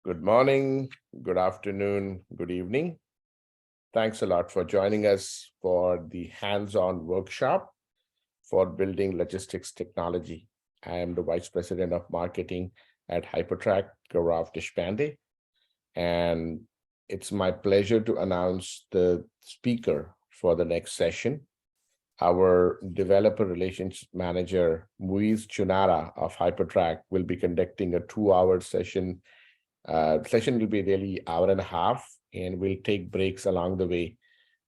Good morning, good afternoon, good evening. Thanks a lot for joining us for the hands-on workshop for building logistics technology. I am the Vice President of Marketing at Hypertrack, Gaurav Deshpande, and it's my pleasure to announce the speaker for the next session. Our Developer Relations Manager, Muiz Chunara of Hypertrack, will be conducting a 2-hour session. Session will be really hour and a half, and we'll take breaks along the way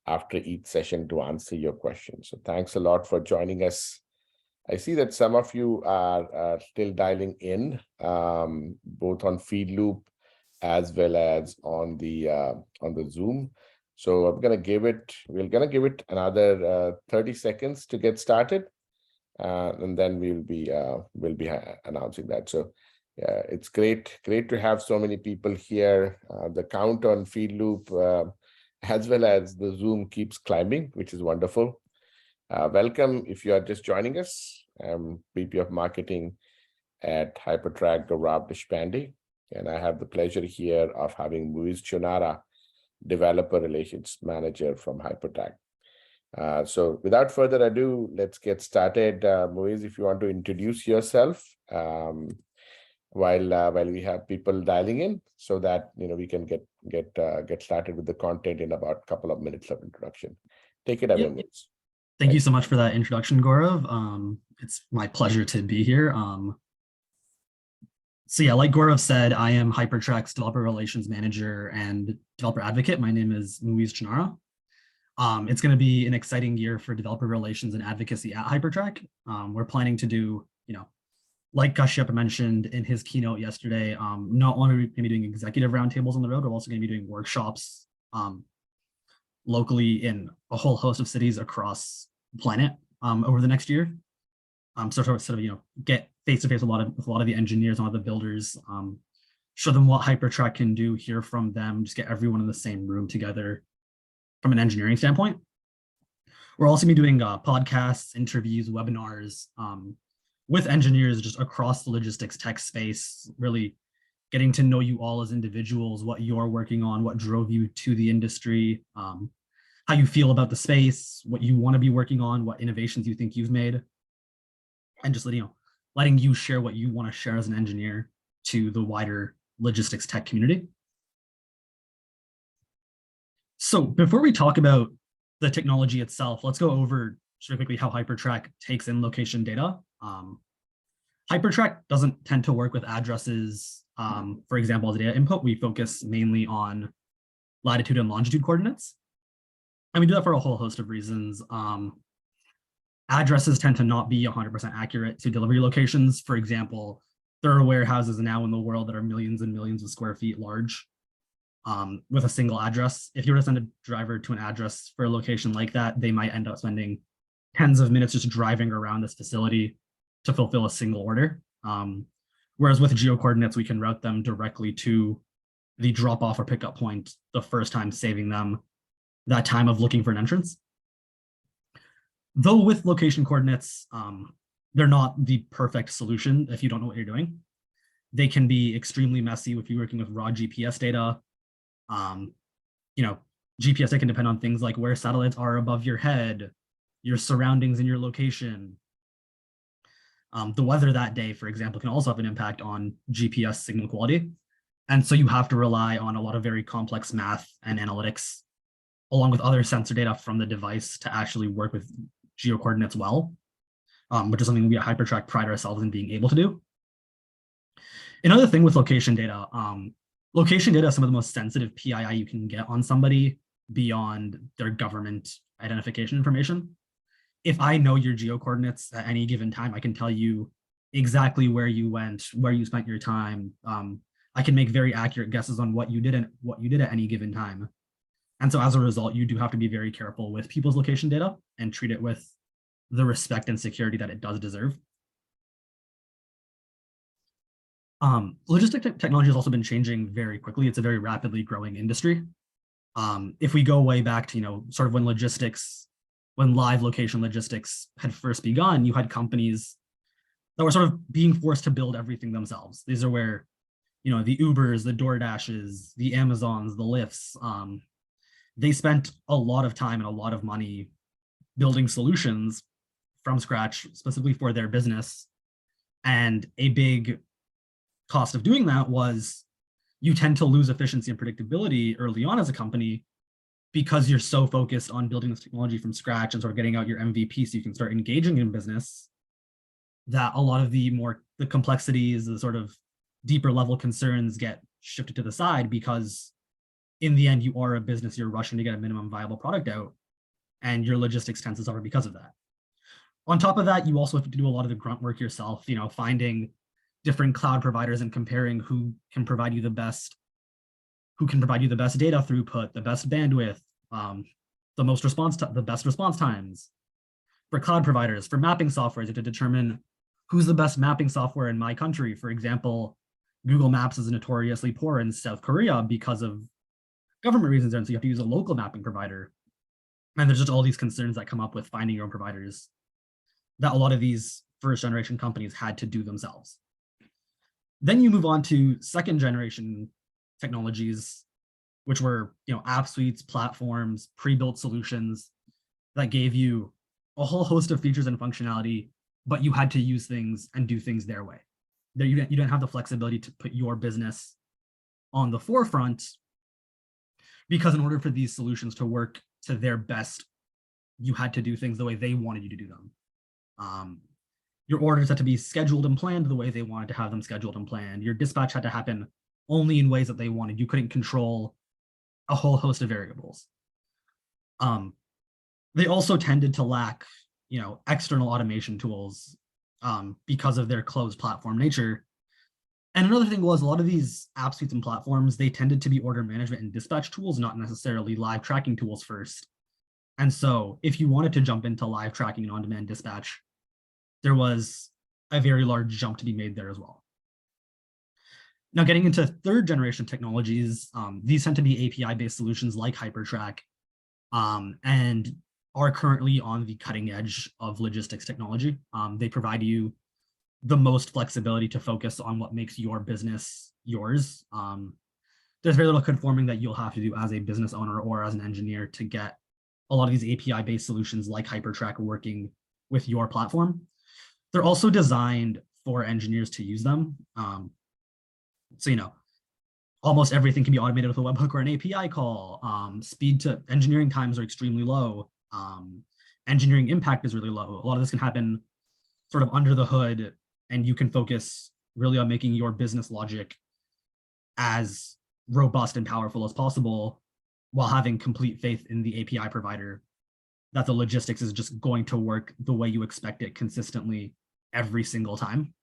after each session to answer your questions. So thanks a lot for joining us. I see that some of you are still dialing in, both on Feedloop as well as on the Zoom. So we're gonna give it another 30 seconds to get started, and then we'll be announcing that. So it's great to have so many people here. The count on Feedloop as well as the Zoom keeps climbing, which is wonderful. Welcome if you are just joining us. I'm VP of Marketing at Hypertrack, Gaurav Deshpande, and I have the pleasure here of having Muiz Chunara, Developer Relations Manager from Hypertrack. So without further ado, let's get started. Muiz, if you want to introduce yourself while we have people dialing in, so that we can get started with the content in about a couple of minutes of introduction. Take it away, Muiz. Thank you so much for that introduction, Gaurav. It's my pleasure to be here. So yeah, like Gaurav said, I am Hypertrack's Developer Relations Manager and Developer Advocate. My name is Muiz Chunara. It's going to be an exciting year for developer relations and advocacy at Hypertrack. We're planning to do, like Kashyap mentioned in his keynote yesterday, not only are we going to be doing executive roundtables on the road, we're also going to be doing workshops locally in a whole host of cities across the planet over the next year. So sort of get face-to-face with a lot of the engineers, a lot of the builders, show them what Hypertrack can do, hear from them, just get everyone in the same room together from an engineering standpoint. We're also going to be doing podcasts, interviews, webinars with engineers just across the logistics tech space, really getting to know you all as individuals, what you're working on, what drove you to the industry, how you feel about the space, what you want to be working on, what innovations you think you've made, and just letting you share what you want to share as an engineer to the wider logistics tech community. So before we talk about the technology itself, let's go over sort of quickly how Hypertrack takes in location data. Hypertrack doesn't tend to work with addresses, for example, as a data input. We focus mainly on latitude and longitude coordinates. And we do that for a whole host of reasons. Addresses tend to not be 100% accurate to delivery locations. For example, there are warehouses now in the world that are millions and millions of square feet large with a single address. If you were to send a driver to an address for a location like that, they might end up spending tens of minutes just driving around this facility to fulfill a single order. Whereas with geo-coordinates, we can route them directly to the drop-off or pickup point the first time, saving them that time of looking for an entrance. Though with location coordinates, they're not the perfect solution if you don't know what you're doing. They can be extremely messy if you're working with raw GPS data. GPS data can depend on things like where satellites are above your head, your surroundings in your location. The weather that day, for example, can also have an impact on GPS signal quality. And so you have to rely on a lot of very complex math and analytics, along with other sensor data from the device to actually work with geo-coordinates well, which is something we at Hypertrack pride ourselves in being able to do. Another thing with location data is some of the most sensitive PII you can get on somebody beyond their government identification information. If I know your geo-coordinates at any given time, I can tell you exactly where you went, where you spent your time. I can make very accurate guesses on what you did at any given time. And so as a result, you do have to be very careful with people's location data and treat it with the respect and security that it does deserve. Logistic technology has also been changing very quickly. It's a very rapidly growing industry. If we go way back to, sort of when live location logistics had first begun, you had companies that were sort of being forced to build everything themselves. These are where the Ubers, the DoorDashes, the Amazons, the Lyfts. They spent a lot of time and a lot of money building solutions from scratch, specifically for their business. And a big cost of doing that was you tend to lose efficiency and predictability early on as a company because you're so focused on building this technology from scratch and sort of getting out your MVP so you can start engaging in business, that a lot of the complexities, the sort of deeper level concerns get shifted to the side, because in the end, you are a business, you're rushing to get a minimum viable product out, and your logistics tends to suffer because of that. On top of that, you also have to do a lot of the grunt work yourself, finding different cloud providers and comparing who can provide you the best data throughput, the best bandwidth, the best response times. For cloud providers, for mapping softwares, you have to determine who's the best mapping software in my country. For example, Google Maps is notoriously poor in South Korea because of government reasons, and so you have to use a local mapping provider. And there's just all these concerns that come up with finding your own providers that a lot of these first generation companies had to do themselves. Then you move on to second generation technologies, which were app suites, platforms, pre-built solutions that gave you a whole host of features and functionality, but you had to use things and do things their way. You didn't have the flexibility to put your business on the forefront, because in order for these solutions to work to their best, you had to do things the way they wanted you to do them. Your orders had to be scheduled and planned the way they wanted to have them scheduled and planned. Your dispatch had to happen only in ways that they wanted. You couldn't control a whole host of variables. They also tended to lack, external automation tools because of their closed platform nature. And another thing was, a lot of these app suites and platforms, they tended to be order management and dispatch tools, not necessarily live tracking tools first. And so if you wanted to jump into live tracking and on-demand dispatch, there was a very large jump to be made there as well. Now, getting into third generation technologies, these tend to be API-based solutions like Hypertrack, and are currently on the cutting edge of logistics technology. They provide you the most flexibility to focus on what makes your business yours. There's very little conforming that you'll have to do as a business owner or as an engineer to get a lot of these API-based solutions like Hypertrack working with your platform. They're also designed for engineers to use them. So, almost everything can be automated with a webhook or an API call. Speed to engineering times are extremely low. Engineering impact is really low. A lot of this can happen sort of under the hood, and you can focus really on making your business logic as robust and powerful as possible, while having complete faith in the API provider that the logistics is just going to work the way you expect it consistently every single time.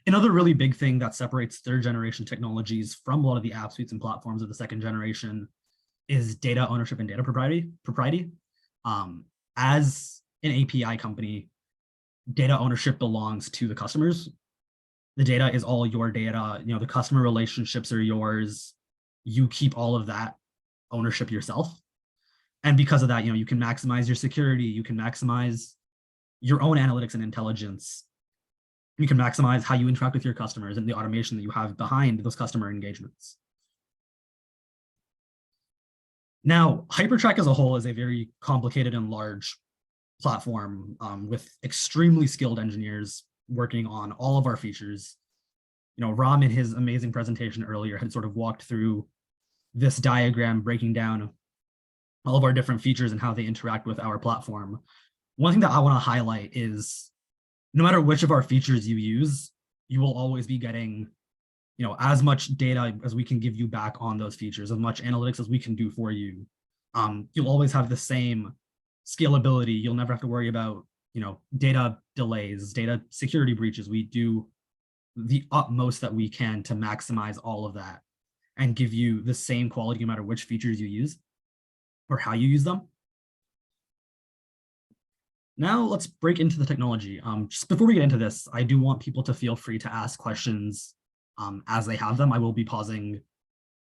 Another really big thing that separates third generation technologies from a lot of the app suites and platforms of the second generation is data ownership and data propriety. As an API company, data ownership belongs to the customers. The data is all your data. The customer relationships are yours. You keep all of that ownership yourself. And because of that, you can maximize your security. You can maximize your own analytics and intelligence. You can maximize how you interact with your customers and the automation that you have behind those customer engagements. Now, Hypertrack as a whole is a very complicated and large platform with extremely skilled engineers working on all of our features. Ram, in his amazing presentation earlier, had sort of walked through this diagram breaking down all of our different features and how they interact with our platform. One thing that I want to highlight is, no matter which of our features you use, you will always be getting, as much data as we can give you back on those features, as much analytics as we can do for you. You'll always have the same scalability. You'll never have to worry about, data delays, data security breaches. We do the utmost that we can to maximize all of that and give you the same quality no matter which features you use or how you use them. Now let's break into the technology. Just before we get into this, I do want people to feel free to ask questions as they have them. I will be pausing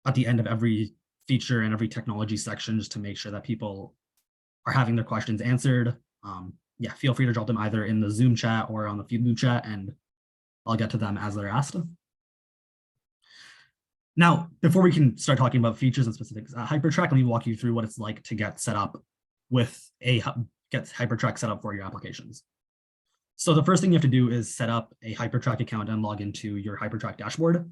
at the end of every feature and every technology section just to make sure that people are having their questions answered. Yeah, feel free to drop them either in the Zoom chat or on the FeedMove chat, and I'll get to them as they're asked. Now, before we can start talking about features and specifics, Hypertrack, let me walk you through what it's like to get set up with get Hypertrack set up for your applications. So the first thing you have to do is set up a Hypertrack account and log into your Hypertrack dashboard.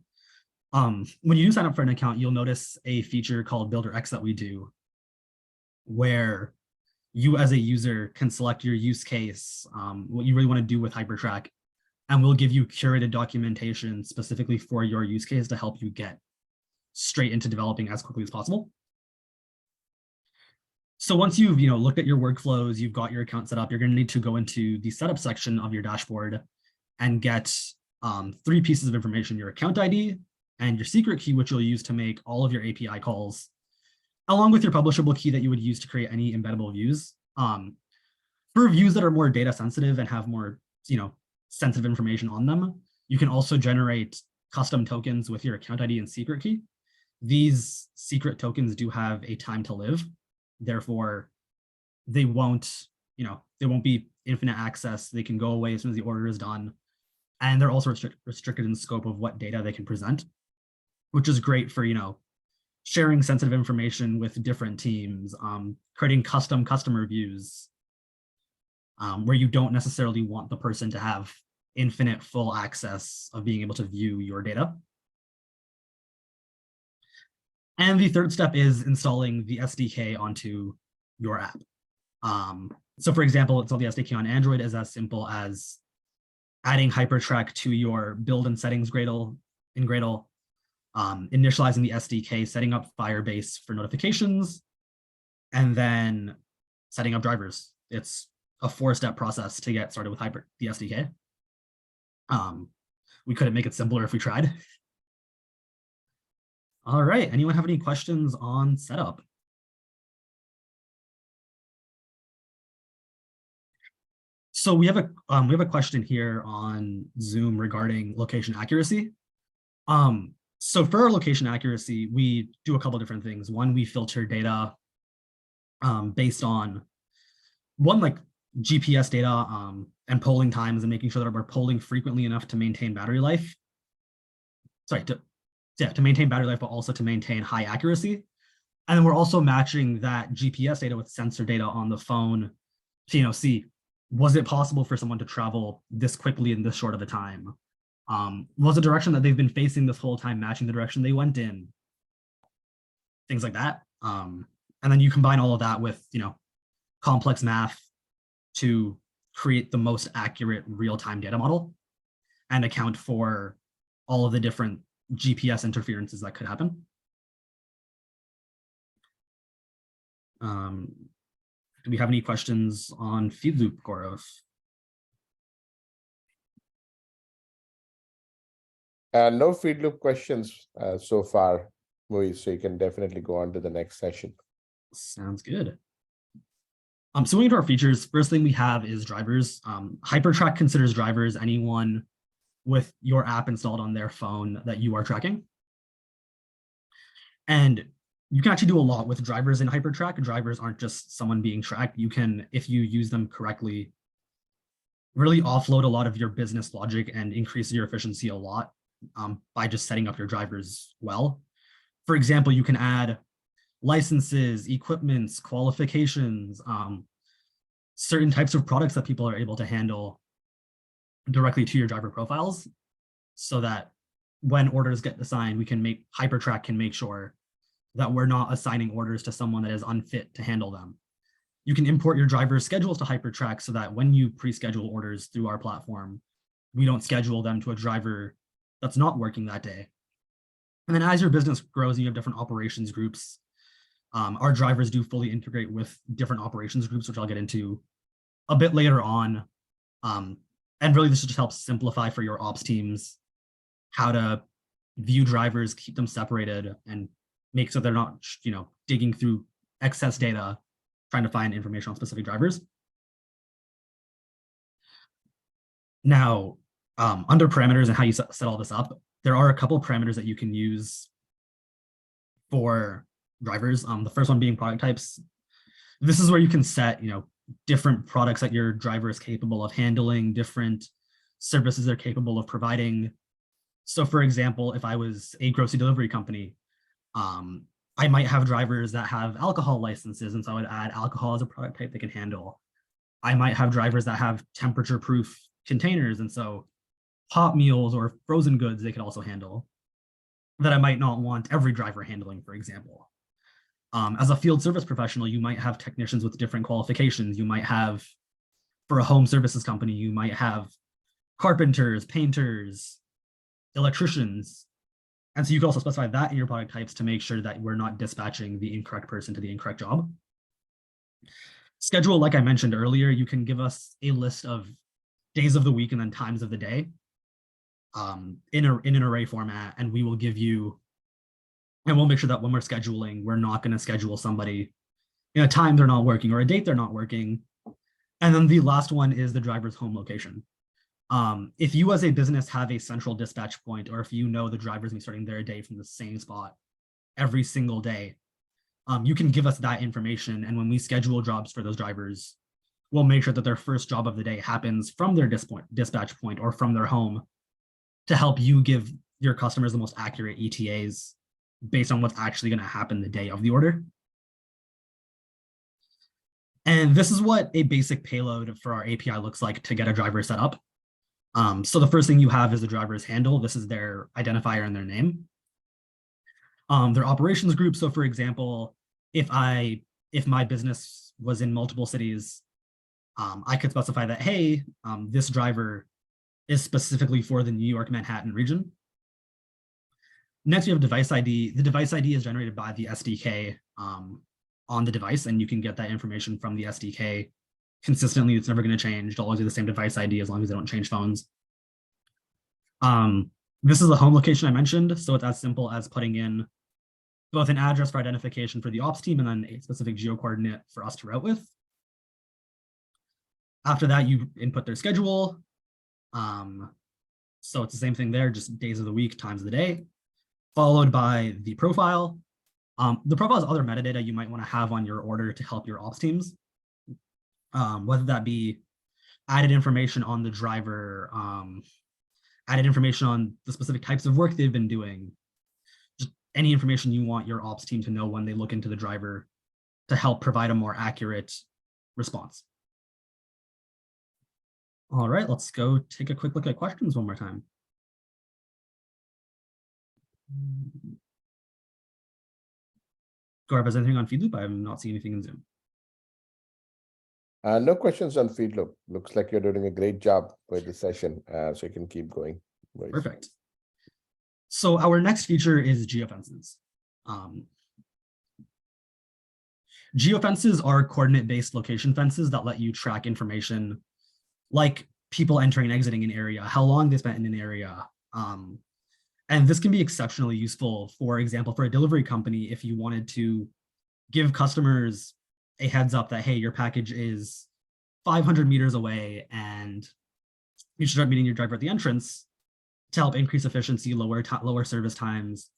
When you do sign up for an account, you'll notice a feature called Builder X that we do, where you as a user can select your use case, what you really want to do with Hypertrack, and we'll give you curated documentation specifically for your use case to help you get straight into developing as quickly as possible. So once you've looked at your workflows, you've got your account set up, you're going to need to go into the setup section of your dashboard and get 3 pieces of information: your account ID and your secret key, which you'll use to make all of your API calls, along with your publishable key that you would use to create any embeddable views. For views that are more data sensitive and have more sensitive information on them, you can also generate custom tokens with your account ID and secret key. These secret tokens do have a time to live. Therefore, they won't be infinite access. They can go away as soon as the order is done. And they're also restricted in scope of what data they can present, which is great for, sharing sensitive information with different teams, creating custom customer views, where you don't necessarily want the person to have infinite full access of being able to view your data. And the third step is installing the SDK onto your app. So for example, install the SDK on Android is as simple as adding Hypertrack to your build and settings Gradle in Gradle, initializing the SDK, setting up Firebase for notifications, and then setting up drivers. It's a 4-step process to get started with the SDK. We couldn't make it simpler if we tried. All right, anyone have any questions on setup? So we have a question here on Zoom regarding location accuracy. So for our location accuracy, we do a couple different things. One, we filter data based on like GPS data and polling times, and making sure that we're polling frequently enough to maintain battery life. To maintain battery life, but also to maintain high accuracy. And then we're also matching that GPS data with sensor data on the phone to see, was it possible for someone to travel this quickly in this short of a time? Was the direction that they've been facing this whole time matching the direction they went in? Things like that. And then you combine all of that with complex math to create the most accurate real-time data model and account for all of the different GPS interferences that could happen. Do we have any questions on feed loop, Gaurav? No feed loop questions so far, Moise, so you can definitely go on to the next session. Sounds good. So moving to our features, first thing we have is drivers. Hypertrack considers drivers anyone with your app installed on their phone that you are tracking. And you can actually do a lot with drivers in Hypertrack. Drivers aren't just someone being tracked. You can, if you use them correctly, really offload a lot of your business logic and increase your efficiency a lot by just setting up your drivers well. For example, you can add licenses, equipments, qualifications, certain types of products that people are able to handle directly to your driver profiles, so that when orders get assigned, Hypertrack can make sure that we're not assigning orders to someone that is unfit to handle them. You can import your driver schedules to Hypertrack so that when you pre-schedule orders through our platform, we don't schedule them to a driver that's not working that day. And then as your business grows and you have different operations groups, our drivers do fully integrate with different operations groups, which I'll get into a bit later on. And really, this just helps simplify for your ops teams how to view drivers, keep them separated, and make so they're not, digging through excess data, trying to find information on specific drivers. Now, under parameters and how you set all this up, there are a couple parameters that you can use for drivers. The first one being product types. This is where you can set, different products that your driver is capable of handling, different services they're capable of providing. So for example, if I was a grocery delivery company, I might have drivers that have alcohol licenses, and so I would add alcohol as a product type they can handle. I might have drivers that have temperature proof containers, and so hot meals or frozen goods they could also handle that I might not want every driver handling, for example. As a field service professional, you might have technicians with different qualifications. You might have, for a home services company, you might have carpenters, painters, electricians. And so you can also specify that in your product types to make sure that we're not dispatching the incorrect person to the incorrect job. Schedule, like I mentioned earlier, you can give us a list of days of the week and then times of the day in an array format, and we will give you, and we'll make sure that when we're scheduling, we're not going to schedule somebody in a time they're not working or a date they're not working. And then the last one is the driver's home location. If you as a business have a central dispatch point, or if you know the driver's gonna be starting their day from the same spot every single day, you can give us that information. And when we schedule jobs for those drivers, we'll make sure that their first job of the day happens from their dispatch point or from their home to help you give your customers the most accurate ETAs based on what's actually going to happen the day of the order. And this is what a basic payload for our API looks like to get a driver set up. So the first thing you have is the driver's handle. This is their identifier and their name. Their operations group. So for example, if my business was in multiple cities, I could specify that, hey, this driver is specifically for the New York Manhattan region. Next, we have device ID. The device ID is generated by the SDK on the device, and you can get that information from the SDK consistently. It's never going to change. It'll always be the same device ID as long as they don't change phones. This is the home location I mentioned, so it's as simple as putting in both an address for identification for the ops team and then a specific geo-coordinate for us to route with. After that, you input their schedule. So it's the same thing there, just days of the week, times of the day, followed by the profile. The profile is other metadata you might want to have on your order to help your ops teams, whether that be added information on the driver, added information on the specific types of work they've been doing, just any information you want your ops team to know when they look into the driver to help provide a more accurate response. All right, let's go take a quick look at questions one more time. Garb, is anything on Feedloop? I have not seen anything in Zoom. No questions on Feedloop. Looks like you're doing a great job with the session, so you can keep going. Perfect. So our next feature is geofences. Geofences are coordinate-based location fences that let you track information like people entering and exiting an area, how long they spent in an area. And this can be exceptionally useful, for example, for a delivery company, if you wanted to give customers a heads up that, hey, your package is 500 meters away and you should start meeting your driver at the entrance to help increase efficiency, lower service times.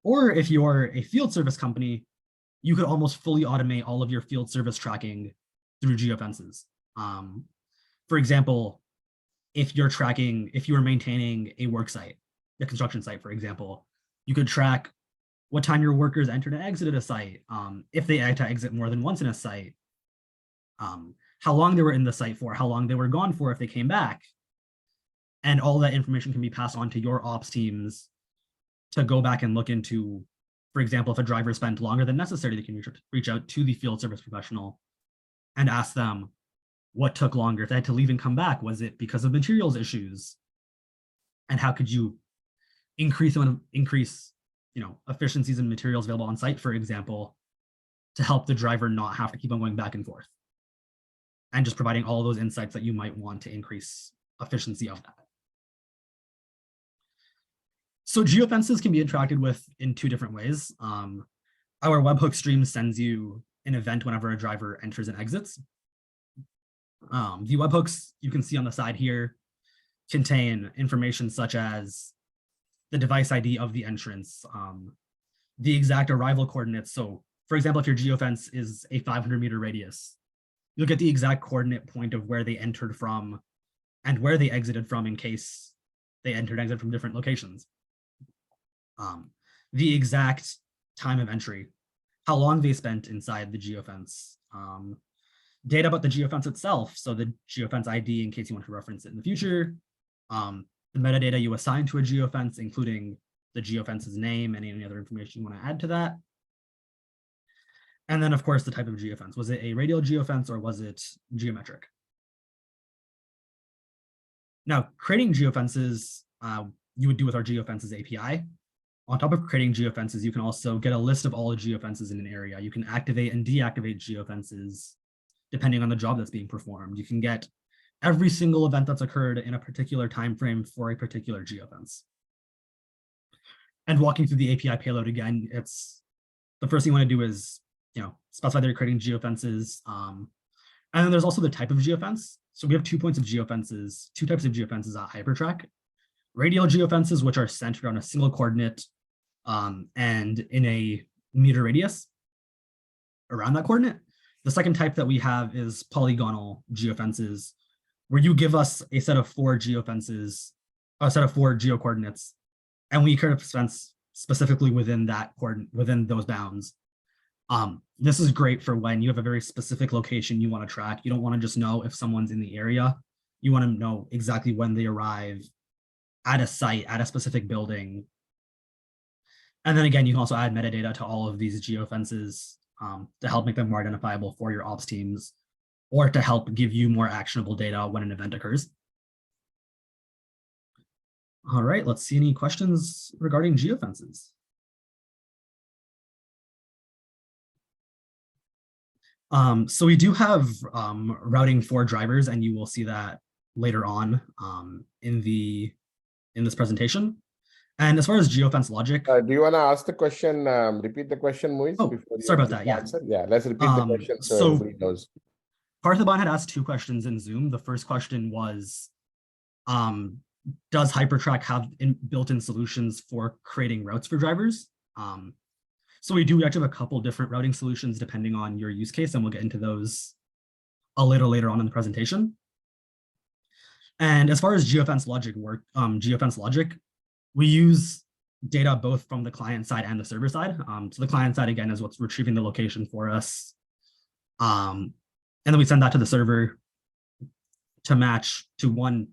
Or if you're a field service company, you could almost fully automate all of your field service tracking through geofences. For example, if you are maintaining a work site, a construction site, for example, you could track what time your workers entered and exited a site, if they had to exit more than once in a site, how long they were in the site for, how long they were gone for if they came back. And all that information can be passed on to your ops teams to go back and look into, for example, if a driver spent longer than necessary, they can reach out to the field service professional and ask them what took longer. If they had to leave and come back, was it because of materials issues? And how could you increase efficiencies and materials available on site, for example, to help the driver not have to keep on going back and forth, and just providing all those insights that you might want to increase efficiency of that. So geofences can be interacted with in two different ways. Our webhook stream sends you an event whenever a driver enters and exits. The webhooks you can see on the side here contain information such as the device ID of the entrance, the exact arrival coordinates. So for example, if your geofence is a 500-meter radius, you'll get the exact coordinate point of where they entered from and where they exited from in case they entered and exited from different locations. the exact time of entry, how long they spent inside the geofence, data about the geofence itself, so the geofence ID in case you want to reference it in the future, the metadata you assign to a geofence, including the geofence's name and any other information you want to add to that. And then, of course, the type of geofence. Was it a radial geofence or was it geometric? Now, creating geofences, you would do with our geofences API. On top of creating geofences, you can also get a list of all the geofences in an area. You can activate and deactivate geofences depending on the job that's being performed. You can get every single event that's occurred in a particular time frame for a particular geofence. And walking through the API payload again, it's the first thing you want to do is specify that you're creating geofences. And then there's also the type of geofence. So we have 2 types of geofences at Hypertrack. Radial geofences, which are centered on a single coordinate and in a meter radius around that coordinate. The second type that we have is polygonal geofences, where you give us a set of 4 geofences, a set of 4 geocoordinates, and we create a fence specifically within that coordinate, within those bounds. This is great for when you have a very specific location you want to track. You don't want to just know if someone's in the area. You want to know exactly when they arrive at a site, at a specific building. And then again, you can also add metadata to all of these geofences to help make them more identifiable for your ops teams, or to help give you more actionable data when an event occurs. All right, let's see any questions regarding geofences. So we do have routing for drivers, and you will see that later on in this presentation. And as far as geofence logic, do you want to ask the question? Repeat the question, Moise. Oh, sorry about that. Yeah. Yeah, let's repeat the question so everybody knows. Parthaban had asked 2 questions in Zoom. The first question was, does Hypertrack have built-in solutions for creating routes for drivers? So we actually have a couple different routing solutions depending on your use case, and we'll get into those a little later on in the presentation. And as far as geofence logic, we use data both from the client side and the server side. So the client side, again, is what's retrieving the location for us. And then we send that to the server to match to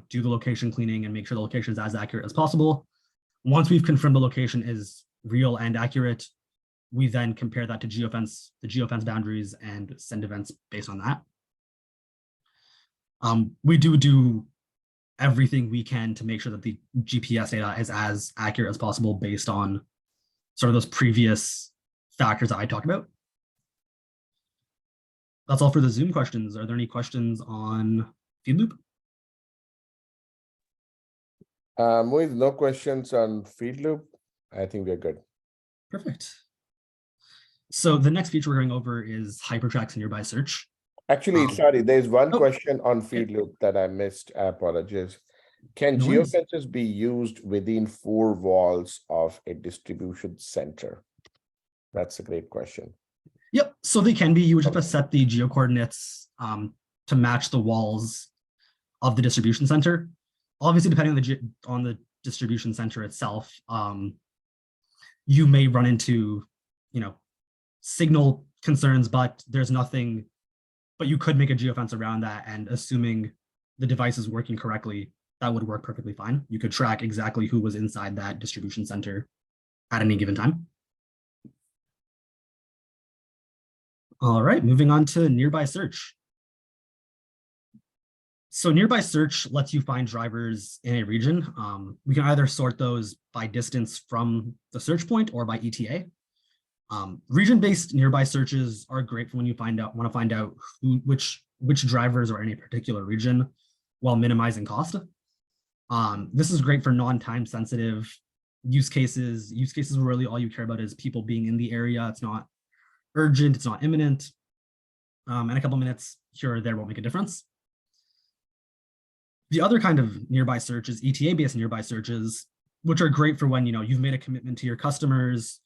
do the location cleaning and make sure the location is as accurate as possible. Once we've confirmed the location is real and accurate, we then compare that to the geofence boundaries, and send events based on that. We do everything we can to make sure that the GPS data is as accurate as possible based on sort of those previous factors that I talked about. That's all for the Zoom questions. Are there any questions on feed loop? Moise, no questions on feed loop. I think we're good. Perfect. So the next feature we're going over is Hypertrack's nearby search. Actually, sorry, there's one question on feed loop that I missed. I apologize. Can geofences be used within 4 walls of a distribution center? That's a great question. Yep. So they can be. You would have to set the geocoordinates to match the walls of the distribution center. Obviously, depending on the distribution center itself, you may run into, signal concerns, but there's nothing. But you could make a geofence around that, and assuming the device is working correctly, that would work perfectly fine. You could track exactly who was inside that distribution center at any given time. All right, moving on to nearby search. So nearby search lets you find drivers in a region. We can either sort those by distance from the search point or by ETA. Region-based nearby searches are great for when you want to find out which drivers are in a particular region while minimizing cost. This is great for non-time sensitive use cases. Use cases where really all you care about is people being in the area. It's not urgent, it's not imminent. And a couple minutes here or there won't make a difference. The other kind of nearby search is ETA-based nearby searches, which are great for when you've made a commitment to your customers,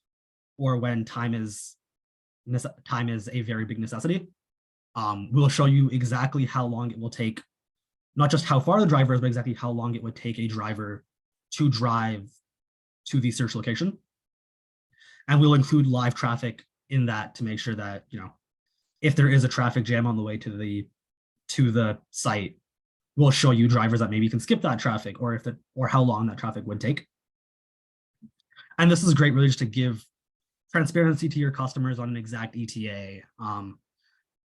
or when time is a very big necessity. We'll show you exactly how long it will take, not just how far the driver is, but exactly how long it would take a driver to drive to the search location. And we'll include live traffic in that to make sure that, if there is a traffic jam on the way to the site, we'll show you drivers that maybe can skip that traffic, or how long that traffic would take. And this is great really just to give transparency to your customers on an exact ETA,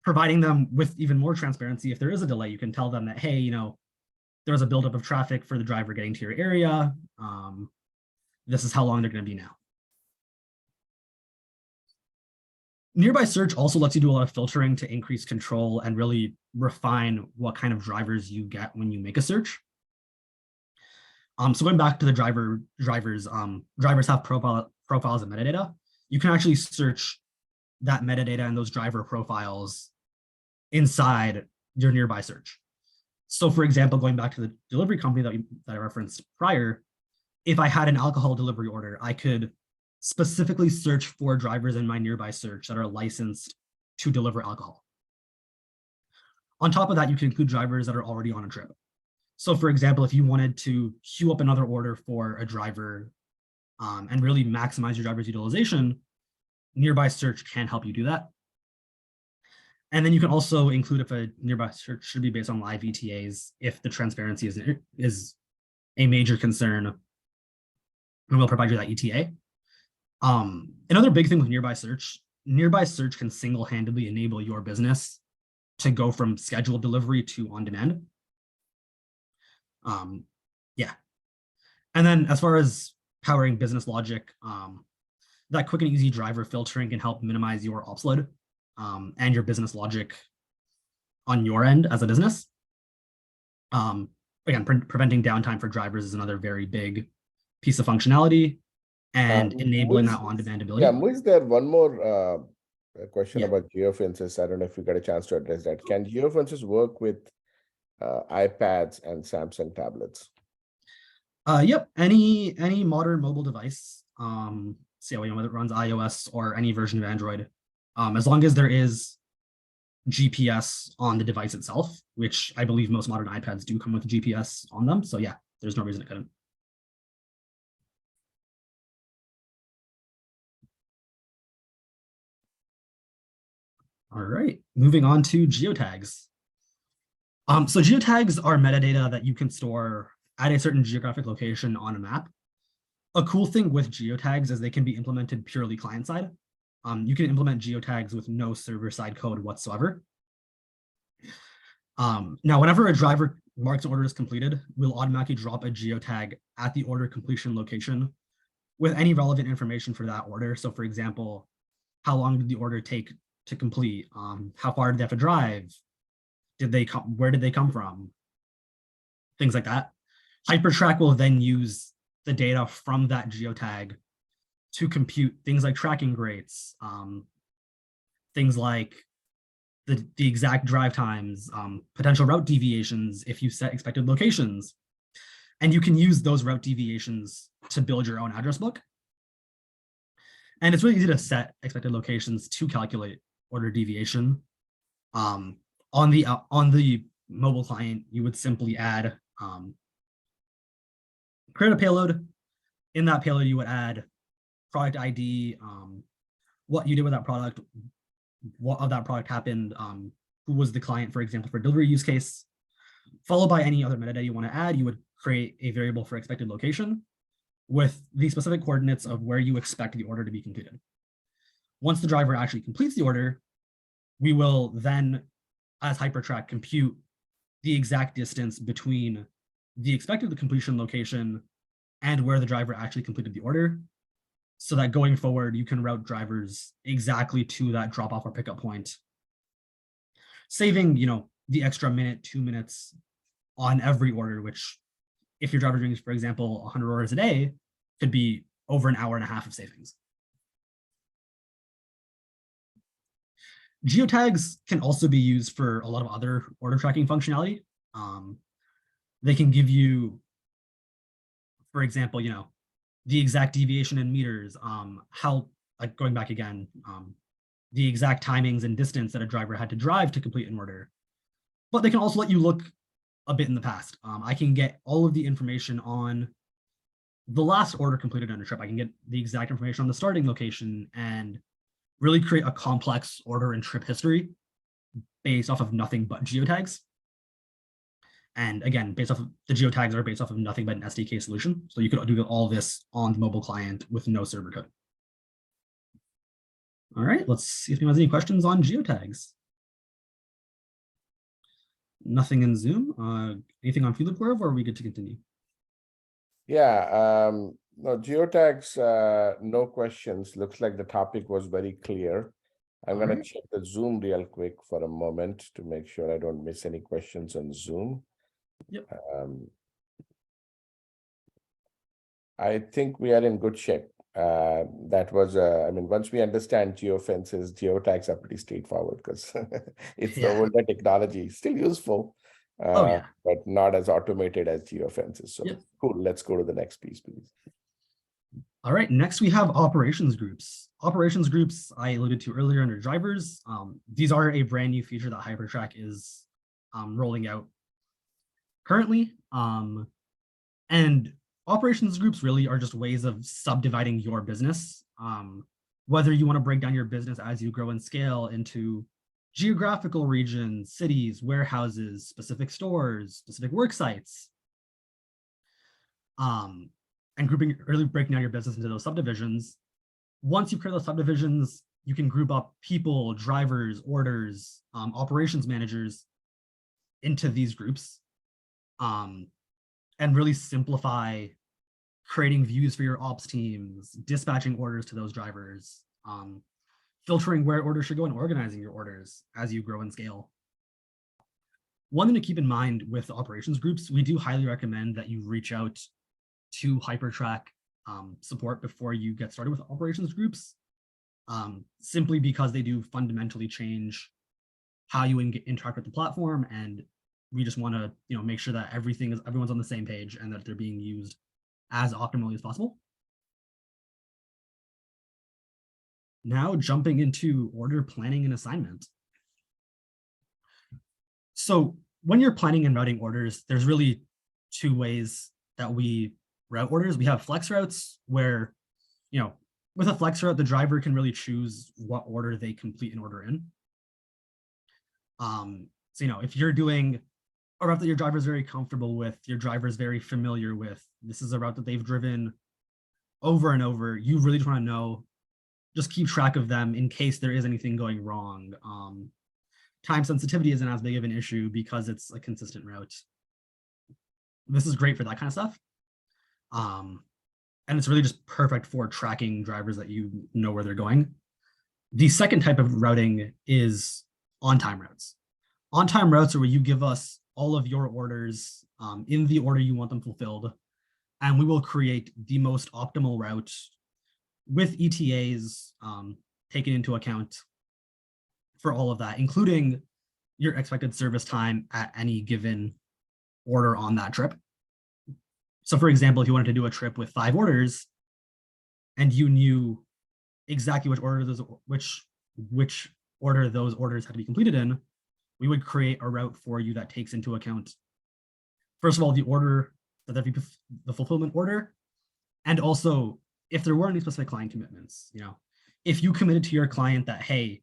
providing them with even more transparency. If there is a delay, you can tell them that, hey, there's a buildup of traffic for the driver getting to your area. This is how long they're going to be now. Nearby search also lets you do a lot of filtering to increase control and really refine what kind of drivers you get when you make a search. So going back to the drivers have profiles and metadata. You can actually search that metadata and those driver profiles inside your nearby search. So for example, going back to the delivery company that I referenced prior, if I had an alcohol delivery order, I could specifically search for drivers in my nearby search that are licensed to deliver alcohol. On top of that, you can include drivers that are already on a trip. So for example, if you wanted to queue up another order for a driver and really maximize your driver's utilization, nearby search can help you do that. And then you can also include if a nearby search should be based on live ETAs, if the transparency is a major concern, and we'll provide you that ETA. Another big thing with nearby search can single-handedly enable your business to go from scheduled delivery to on-demand. Yeah. And then as far as powering business logic, that quick and easy driver filtering can help minimize your ops load and your business logic on your end as a business. Again, preventing downtime for drivers is another very big piece of functionality, and enabling that on-demand ability. Yeah, is there one more question about geofences? I don't know if you got a chance to address that. Can geofences work with iPads and Samsung tablets? Yep, any modern mobile device, say whether it runs iOS or any version of Android, as long as there is GPS on the device itself, which I believe most modern iPads do come with GPS on them. So yeah, there's no reason it couldn't. All right, moving on to geotags. So geotags are metadata that you can store at a certain geographic location on a map. A cool thing with geotags is they can be implemented purely client-side. You can implement geotags with no server-side code whatsoever. Now, whenever a driver marks an order is completed, we'll automatically drop a geotag at the order completion location with any relevant information for that order. So for example, how long did the order take to complete? How far did they have to drive? Where did they come from? Things like that. Hypertrack will then use the data from that geotag to compute things like tracking rates, things like the exact drive times, potential route deviations if you set expected locations. And you can use those route deviations to build your own address book. And it's really easy to set expected locations to calculate order deviation. On the mobile client, you would simply add, create a payload. In that payload, you would add product ID, what you did with that product, what of that product happened, who was the client, for example, for delivery use case, followed by any other metadata you want to add. You would create a variable for expected location with the specific coordinates of where you expect the order to be completed. Once the driver actually completes the order, we will then, as Hypertrack, compute the exact distance between the expected completion location and where the driver actually completed the order, so that going forward, you can route drivers exactly to that drop-off or pickup point, saving, the extra minute, 2 minutes on every order, which if your driver doing, for example, 100 orders a day, could be over an hour and a half of savings. Geotags can also be used for a lot of other order tracking functionality. They can give you, for example, the exact deviation in meters, going back again, the exact timings and distance that a driver had to drive to complete an order. But they can also let you look a bit in the past. I can get all of the information on the last order completed on a trip, I can get the exact information on the starting location and really create a complex order and trip history based off of nothing but geotags. And again, based off of the geotags are based off of nothing but an SDK solution. So you could do all this on the mobile client with no server code. All right, let's see if anyone has any questions on geotags. Nothing in Zoom. Anything on FieldCorv, or are we good to continue? Yeah, no, geotags, no questions. Looks like the topic was very clear. I'm going to check the Zoom real quick for a moment to make sure I don't miss any questions on Zoom. Yep. I think we are in good shape. That was, I mean, once we understand geofences, geotags are pretty straightforward because it's the older technology, still useful, but not as automated as geofences. So cool. Let's go to the next piece, please. All right, next we have operations groups. Operations groups I alluded to earlier under drivers. These are a brand new feature that Hypertrack is rolling out currently. And operations groups really are just ways of subdividing your business. Whether you want to break down your business as you grow and scale into geographical regions, cities, warehouses, specific stores, specific work sites, and really breaking down your business into those subdivisions. Once you create those subdivisions, you can group up people, drivers, orders, operations managers into these groups, and really simplify creating views for your ops teams, dispatching orders to those drivers, filtering where orders should go, and organizing your orders as you grow and scale. One thing to keep in mind with operations groups, we do highly recommend that you reach out to Hypertrack support before you get started with operations groups, simply because they do fundamentally change how you interact with the platform, and we just want to make sure that everyone's on the same page and that they're being used as optimally as possible. Now jumping into order planning and assignment. So when you're planning and routing orders, there's really two ways that we route orders. We have flex routes where, with a flex route, the driver can really choose what order they complete an order in. So, if you're doing a route that your driver is very comfortable with, your driver is very familiar with, this is a route that they've driven over and over, you really just want to know, just keep track of them in case there is anything going wrong. Time sensitivity isn't as big of an issue because it's a consistent route. This is great for that kind of stuff. And it's really just perfect for tracking drivers that you know where they're going. The second type of routing is on-time routes. On-time routes are where you give us all of your orders in the order you want them fulfilled, and we will create the most optimal route with ETAs taken into account for all of that, including your expected service time at any given order on that trip. So for example, if you wanted to do a trip with 5 orders and you knew exactly which order those orders had to be completed in, we would create a route for you that takes into account, first of all, the order, the fulfillment order, and also if there were any specific client commitments. If you committed to your client that, hey,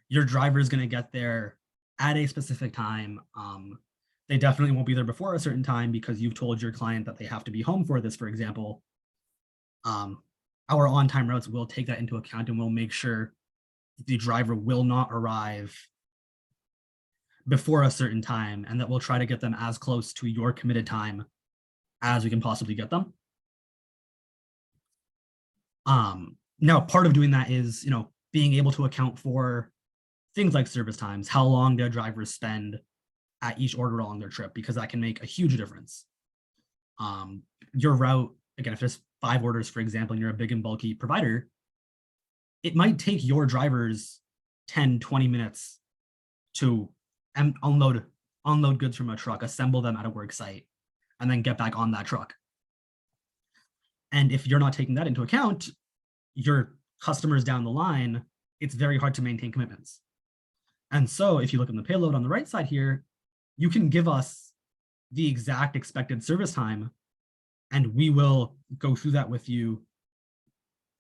your driver is going to get there at a specific time, they definitely won't be there before a certain time because you've told your client that they have to be home for this, for example, our on-time routes will take that into account and will make sure the driver will not arrive before a certain time, and that we'll try to get them as close to your committed time as we can possibly get them. Now, part of doing that is, being able to account for things like service times. How long do drivers spend at each order along their trip? Because that can make a huge difference. Your route, again, if there's 5 orders, for example, and you're a big and bulky provider, it might take your drivers 10, 20 minutes to unload goods from a truck, assemble them at a work site, and then get back on that truck. And if you're not taking that into account, your customers down the line, it's very hard to maintain commitments. And so if you look at the payload on the right side here, you can give us the exact expected service time And we will go through that with you.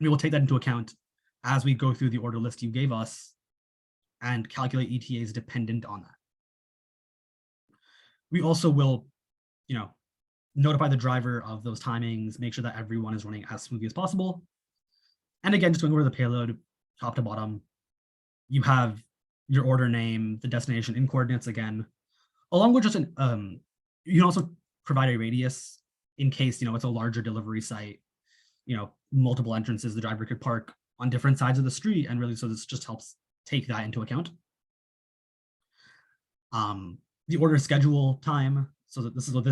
We will take that into account as we go through the order list you gave us and calculate ETAs dependent on that. We also will, notify the driver of those timings, make sure that everyone is running as smoothly as possible. And again, just going over the payload, top to bottom, you have your order name, the destination in coordinates again, along with just an, you can also provide a radius in case, it's a larger delivery site, multiple entrances, the driver could park on different sides of the street. And really, so this just helps take that into account. The order schedule time. So that this is what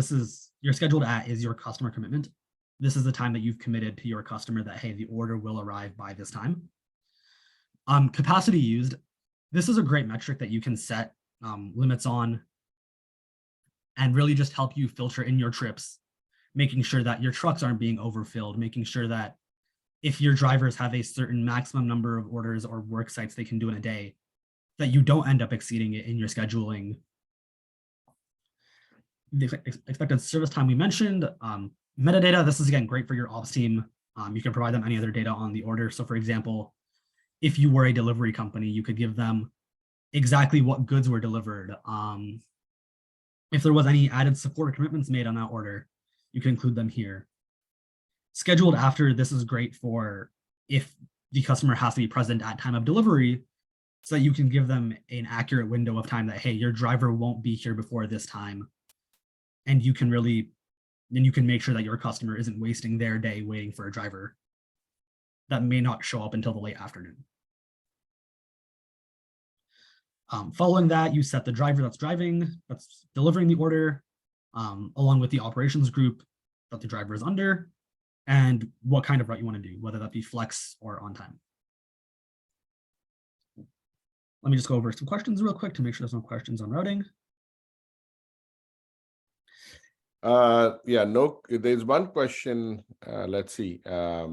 you're scheduled at is your customer commitment. This is the time that you've committed to your customer that, hey, the order will arrive by this time. Capacity used. This is a great metric that you can set limits on and really just help you filter in your trips, making sure that your trucks aren't being overfilled, making sure that if your drivers have a certain maximum number of orders or work sites they can do in a day, that you don't end up exceeding it in your scheduling. The expected service time we mentioned. Metadata, this is again great for your ops team. You can provide them any other data on the order. So for example, if you were a delivery company, you could give them exactly what goods were delivered. If there was any added support or commitments made on that order, you can include them here. Scheduled after, this is great for if the customer has to be present at time of delivery, so that you can give them an accurate window of time that, hey, your driver won't be here before this time. And you can make sure that your customer isn't wasting their day waiting for a driver that may not show up until the late afternoon. Following that, you set the driver that's delivering the order, along with the operations group that the driver is under, and what kind of route you want to do, whether that be flex or on time. Let me just go over some questions real quick to make sure there's no questions on routing. No, there's one question. Let's see. A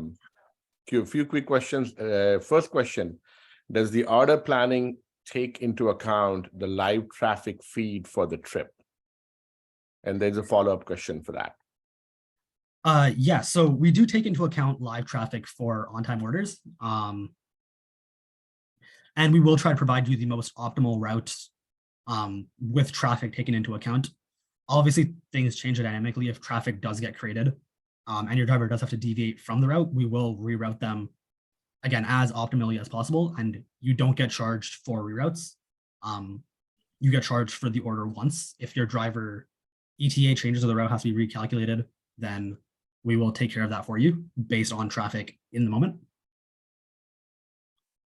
few quick questions. First question, does the order planning take into account the live traffic feed for the trip? And there's a follow-up question for that. Yeah, so we do take into account live traffic for on-time orders. And we will try to provide you the most optimal routes with traffic taken into account. Obviously, things change dynamically if traffic does get created and your driver does have to deviate from the route. We will reroute them, again, as optimally as possible, and you don't get charged for reroutes. You get charged for the order once. If your driver ETA changes or the route has to be recalculated, then we will take care of that for you based on traffic in the moment.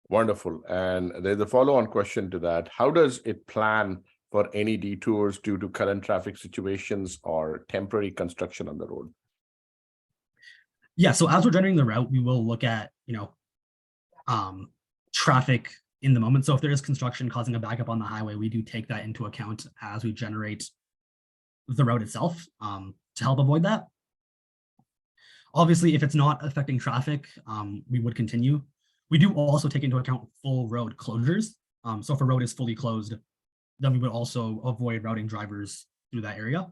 Wonderful. And there's a follow-on question to that. How does it plan for any detours due to current traffic situations or temporary construction on the road? Yeah, so as we're generating the route, we will look at, traffic in the moment. So if there is construction causing a backup on the highway, we do take that into account as we generate the route itself to help avoid that. Obviously, if it's not affecting traffic, we would continue. We do also take into account full road closures. So if a road is fully closed, then we would also avoid routing drivers through that area.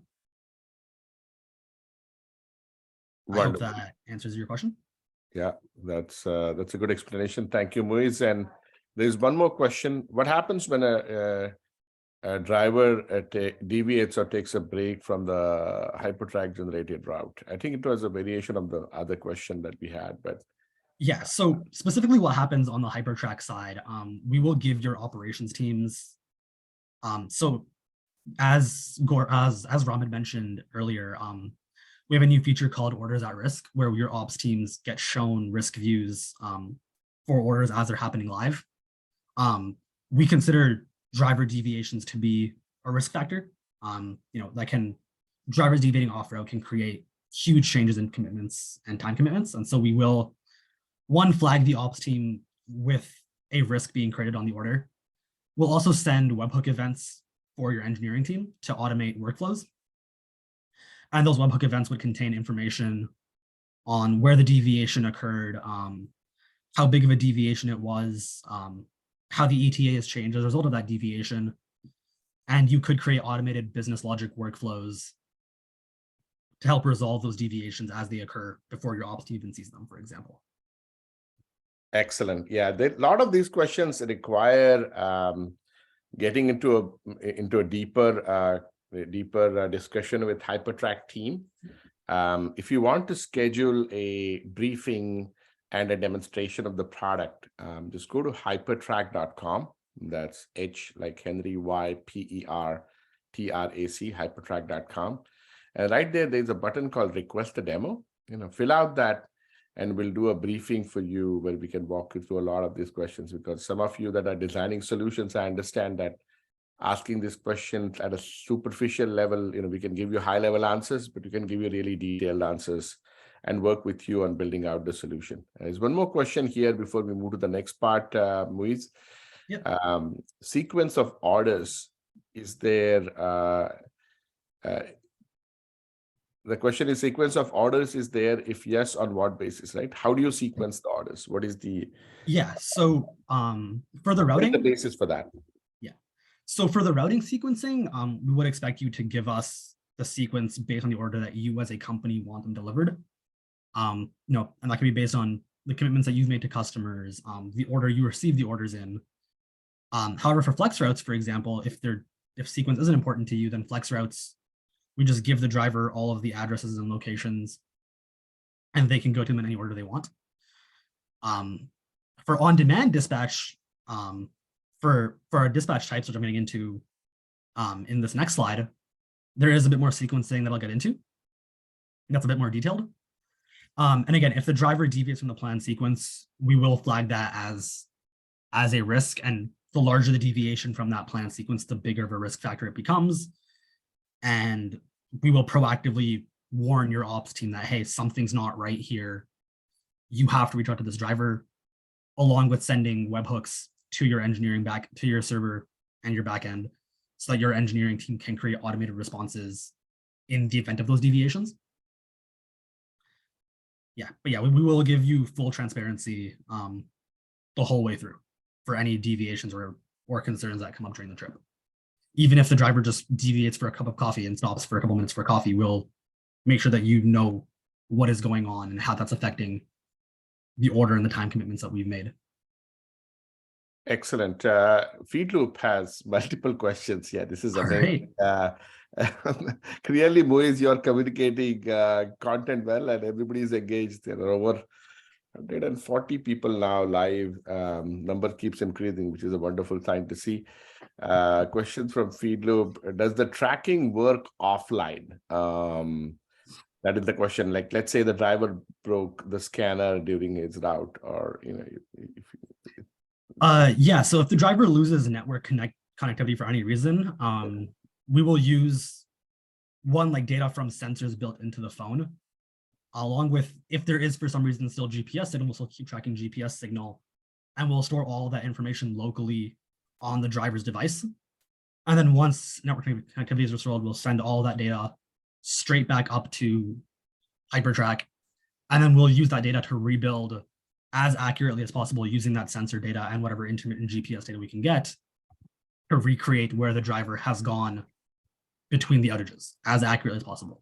Wonderful. I hope that answers your question. Yeah, that's a good explanation. Thank you, Muiz. And there's one more question. What happens when a driver deviates or takes a break from the hypertrack generated route? I think it was a variation of the other question that we had, but. Yeah, so specifically what happens on the hypertrack side, we will give your operations teams. So as Ram had mentioned earlier, we have a new feature called Orders at Risk, where your ops teams get shown risk views for orders as they're happening live. We consider driver deviations to be a risk factor. Drivers deviating off road can create huge changes in commitments and time commitments. And so we will, one, flag the ops team with a risk being created on the order. We'll also send webhook events for your engineering team to automate workflows. And those webhook events would contain information on where the deviation occurred, how big of a deviation it was, how the ETA has changed as a result of that deviation. And you could create automated business logic workflows to help resolve those deviations as they occur before your ops team even sees them, for example. Excellent. Yeah, a lot of these questions require getting into a deeper discussion with Hypertrack team. If you want to schedule a briefing and a demonstration of the product, just go to hypertrack.com. That's H like Henry, Y, PER, TRAC, hypertrack.com. And right there's a button called request a demo. Fill out that and we'll do a briefing for you where we can walk you through a lot of these questions, because some of you that are designing solutions, I understand that asking these questions at a superficial level, we can give you high level answers, but we can give you really detailed answers and work with you on building out the solution. There's one more question here before we move to the next part, Muiz. Yep. Sequence of orders, is there, the question is sequence of orders is there? If yes, on what basis, right? How do you sequence the orders? What is the So for the routing, the basis for that? Yeah. So for the routing sequencing, we would expect you to give us the sequence based on the order that you as a company want them delivered. And that can be based on the commitments that you've made to customers, the order you receive the orders in. However, for flex routes, for example, if sequence isn't important to you, then flex routes, we just give the driver all of the addresses and locations, and they can go to them in any order they want. For on-demand dispatch, for our dispatch types, which I'm getting into in this next slide, there is a bit more sequencing that I'll get into. That's a bit more detailed. And again, if the driver deviates from the planned sequence, we will flag that as a risk. And the larger the deviation from that planned sequence, the bigger of a risk factor it becomes. And we will proactively warn your ops team that, hey, something's not right here. You have to reach out to this driver, along with sending webhooks to your engineering to your server and your backend, so that your engineering team can create automated responses in the event of those deviations. We will give you full transparency the whole way through for any deviations or concerns that come up during the trip. Even if the driver just deviates for a cup of coffee and stops for a couple minutes for coffee, we'll make sure that you know what is going on and how that's affecting the order and the time commitments that we've made. Excellent. Feedloop has multiple questions. Yeah, this is amazing. Clearly, Muiz, you're communicating content well, and everybody's engaged. There are over 140 people now live. Number keeps increasing, which is a wonderful sign to see. Questions from Feedloop: does the tracking work offline? That is the question. Like, let's say the driver broke the scanner during his route, or So if the driver loses network connectivity for any reason, we will use data from sensors built into the phone, along with, if there is for some reason still GPS signal, we'll still keep tracking GPS signal, and we'll store all of that information locally on the driver's device. And then once network connectivity is restored, we'll send all that data straight back up to Hypertrack, and then we'll use that data to rebuild as accurately as possible using that sensor data and whatever intermittent GPS data we can get to recreate where the driver has gone between the outages as accurately as possible.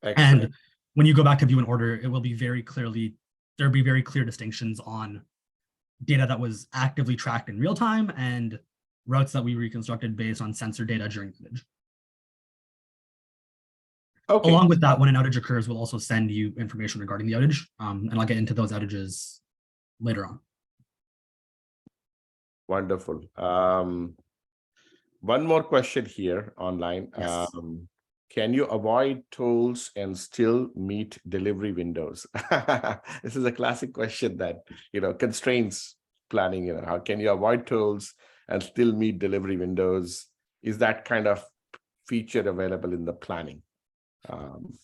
Excellent. And when you go back to view an order, it will be very there'll be very clear distinctions on data that was actively tracked in real time and routes that we reconstructed based on sensor data during the outage. Okay. Along with that, when an outage occurs, we'll also send you information regarding the outage, and I'll get into those outages later on. Wonderful. One more question here online. Yes. Can you avoid tolls and still meet delivery windows? This is a classic question that, constraints planning. How can you avoid tolls and still meet delivery windows? Is that kind of feature available in the planning? I'm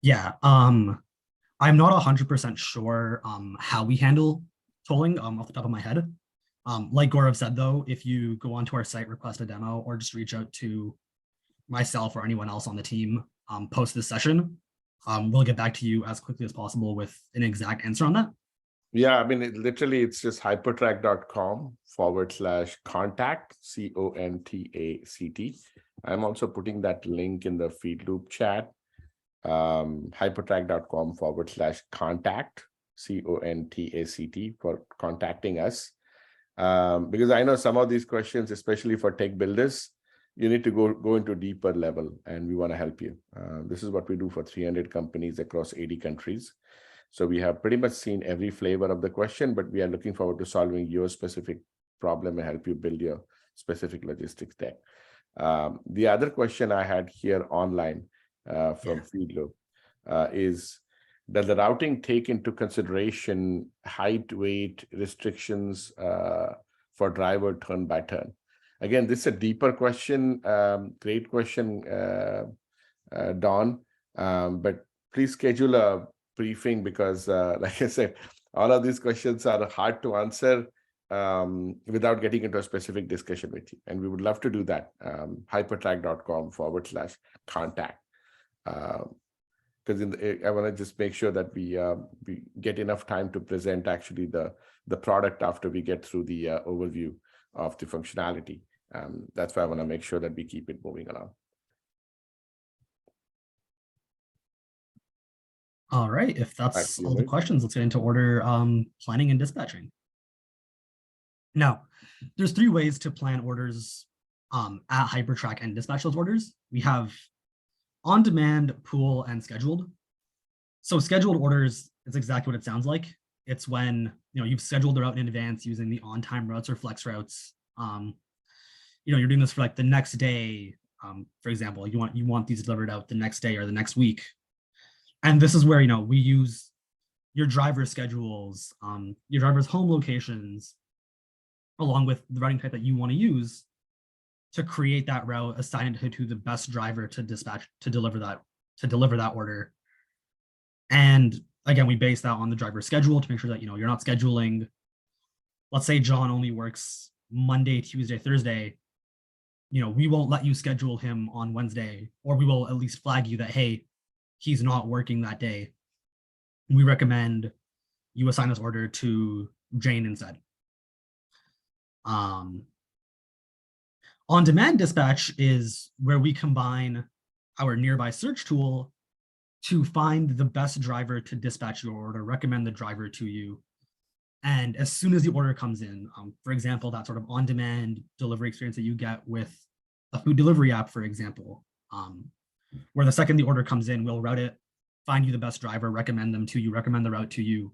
not 100% sure how we handle tolling off the top of my head. Like Gaurav said, though, if you go onto our site, request a demo, or just reach out to myself or anyone else on the team post this session, we'll get back to you as quickly as possible with an exact answer on that. Yeah, I mean, it's just hypertrack.com/contact, CONTACT. I'm also putting that link in the feed loop chat, hypertrack.com/contact, CONTACT, for contacting us. Because I know some of these questions, especially for tech builders, you need to go into deeper level, and we want to help you. This is what we do for 300 companies across 80 countries. So we have pretty much seen every flavor of the question, but we are looking forward to solving your specific problem and help you build your specific logistics tech. The other question I had here online from Feedloop is, does the routing take into consideration height, weight restrictions for driver turn by turn? Again, this is a deeper question. Great question, Don. But please schedule a briefing, because like I said, all of these questions are hard to answer without getting into a specific discussion with you. And we would love to do that. Hypertrack.com/contact. Because I want to just make sure that we get enough time to present actually the product after we get through the overview of the functionality. That's why I want to make sure that we keep it moving along. All right, if that's all the questions, let's get into order planning and dispatching. Now, there's 3 ways to plan orders at Hypertrack and dispatch those orders. We have on-demand, pool, and scheduled. So scheduled orders is exactly what it sounds like. It's when you've scheduled the route in advance using the on-time routes or flex routes. You're doing this for like the next day. For example, you want these delivered out the next day or the next week. And this is where we use your driver schedules, your driver's home locations, along with the routing type that you want to use to create that route, assign it to the best driver to dispatch to deliver that order. And again, we base that on the driver schedule to make sure that you're not scheduling. Let's say John only works Monday, Tuesday, Thursday. We won't let you schedule him on Wednesday, or we will at least flag you that, hey, he's not working that day. We recommend you assign this order to Jane instead. On-demand dispatch is where we combine our nearby search tool to find the best driver to dispatch your order, recommend the driver to you. And as soon as the order comes in, for example, that sort of on-demand delivery experience that you get with a food delivery app, for example, where the second the order comes in, we'll route it, find you the best driver, recommend them to you, recommend the route to you,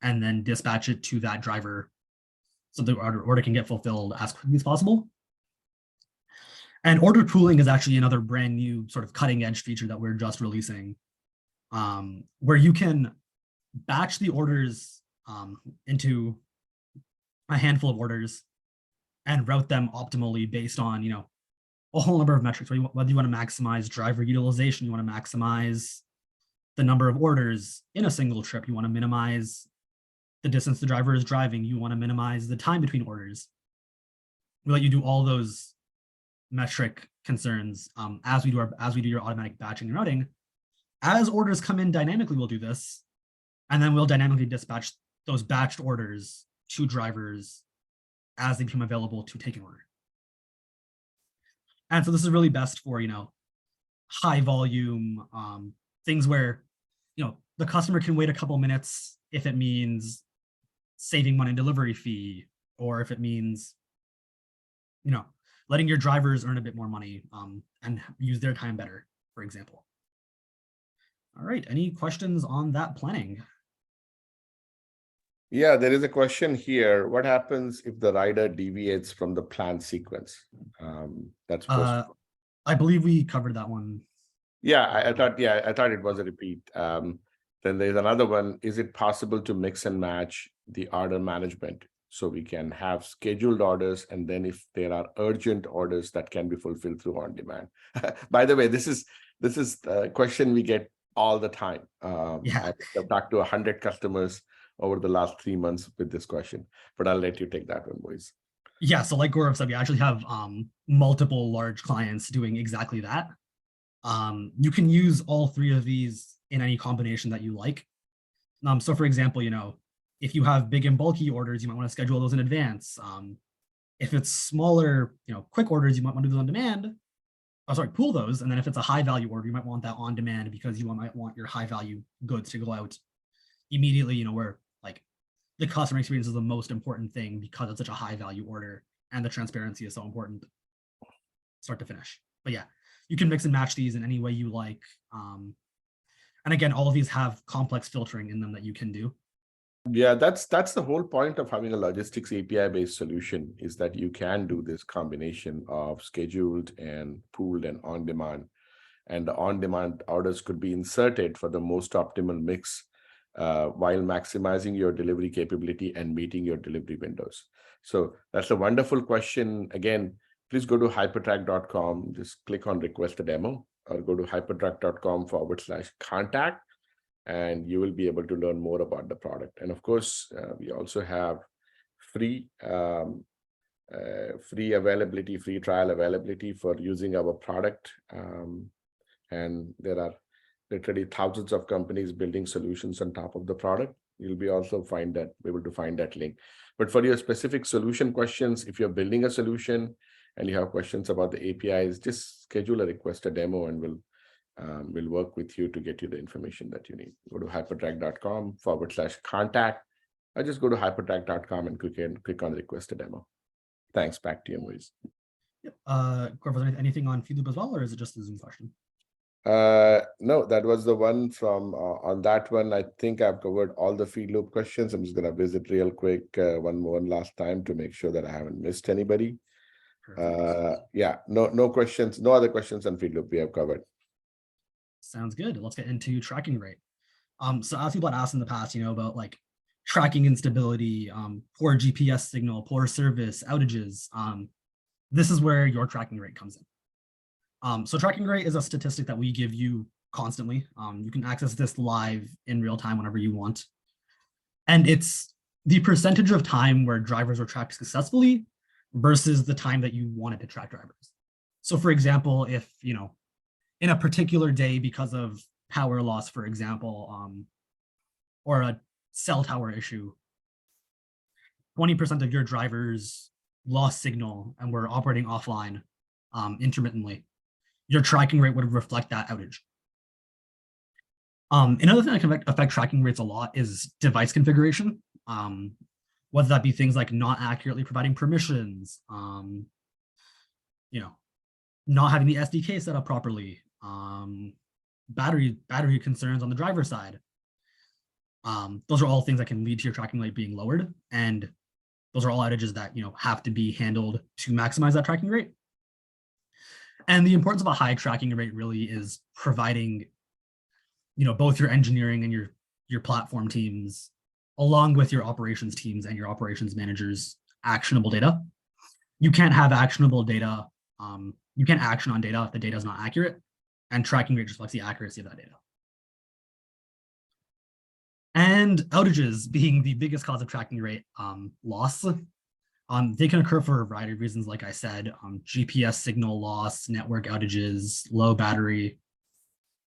and then dispatch it to that driver so the order can get fulfilled as quickly as possible. And order pooling is actually another brand new sort of cutting edge feature that we're just releasing, where you can batch the orders into a handful of orders and route them optimally based on, a whole number of metrics, whether you want to maximize driver utilization, you want to maximize the number of orders in a single trip, you want to minimize the distance the driver is driving, you want to minimize the time between orders. We let you do all those metric concerns as we do your automatic batching and routing. As orders come in dynamically, we'll do this, and then we'll dynamically dispatch those batched orders to drivers as they become available to take an order. And so this is really best for high volume things where the customer can wait a couple minutes if it means saving money in delivery fee, or if it means letting your drivers earn a bit more money and use their time better, for example. All right, any questions on that planning? Yeah, there is a question here. What happens if the rider deviates from the planned sequence? That's I believe we covered that one. Yeah, I thought it was a repeat. Then there's another one. Is it possible to mix and match the order management so we can have scheduled orders, and then if there are urgent orders that can be fulfilled through on demand? By the way, this is the question we get all the time. I've talked to 100 customers over the last 3 months with this question, but I'll let you take that one, boys. Yeah, so like Gaurav said, we actually have multiple large clients doing exactly that. You can use all 3 of these in any combination that you like. So for example, if you have big and bulky orders, you might want to schedule those in advance. If it's smaller, quick orders, you might want to do those on demand. pool those. And then if it's a high value order, you might want that on demand because you might want your high value goods to go out immediately, where like the customer experience is the most important thing because it's such a high value order and the transparency is so important start to finish. But yeah, you can mix and match these in any way you like. And again, all of these have complex filtering in them that you can do. Yeah, that's the whole point of having a logistics API-based solution, is that you can do this combination of scheduled and pooled and on-demand. And the on-demand orders could be inserted for the most optimal mix while maximizing your delivery capability and meeting your delivery windows. So that's a wonderful question. Again, please go to hypertrack.com, just click on request a demo, or go to hypertrack.com/contact, and you will be able to learn more about the product. And of course, we also have free availability, free trial availability for using our product. And there are literally thousands of companies building solutions on top of the product. You'll be also able to find that link. But for your specific solution questions, if you're building a solution and you have questions about the APIs, just schedule a request a demo, and we'll work with you to get you the information that you need. Go to hypertrack.com/contact, or just go to hypertrack.com and click on request a demo. Thanks. Back to you, Moise. Yep. Corp, was there anything on FeedLoop as well, or is it just a Zoom question? No, that was the one from on that one. I think I've covered all the FeedLoop questions. I'm just going to visit real quick one last time to make sure that I haven't missed anybody. Yeah, no questions, no other questions on FeedLoop we have covered. Sounds good. Let's get into tracking rate. So as people had asked in the past, about like tracking instability, poor GPS signal, poor service, outages. This is where your tracking rate comes in. So tracking rate is a statistic that we give you constantly. You can access this live in real time whenever you want. And it's the percentage of time where drivers were tracked successfully versus the time that you wanted to track drivers. So for example, if, in a particular day because of power loss, for example, or a cell tower issue, 20% of your drivers lost signal and were operating offline intermittently, your tracking rate would reflect that outage. Another thing that can affect tracking rates a lot is device configuration, whether that be things like not accurately providing permissions, not having the SDK set up properly, battery concerns on the driver's side. Those are all things that can lead to your tracking rate being lowered, and those are all outages that have to be handled to maximize that tracking rate. And the importance of a high tracking rate really is providing, both your engineering and your platform teams, along with your operations teams and your operations managers, actionable data. You can't have actionable data. You can't action on data if the data is not accurate, and tracking rate reflects the accuracy of that data. And outages being the biggest cause of tracking rate loss. They can occur for a variety of reasons, like I said, GPS signal loss, network outages, low battery.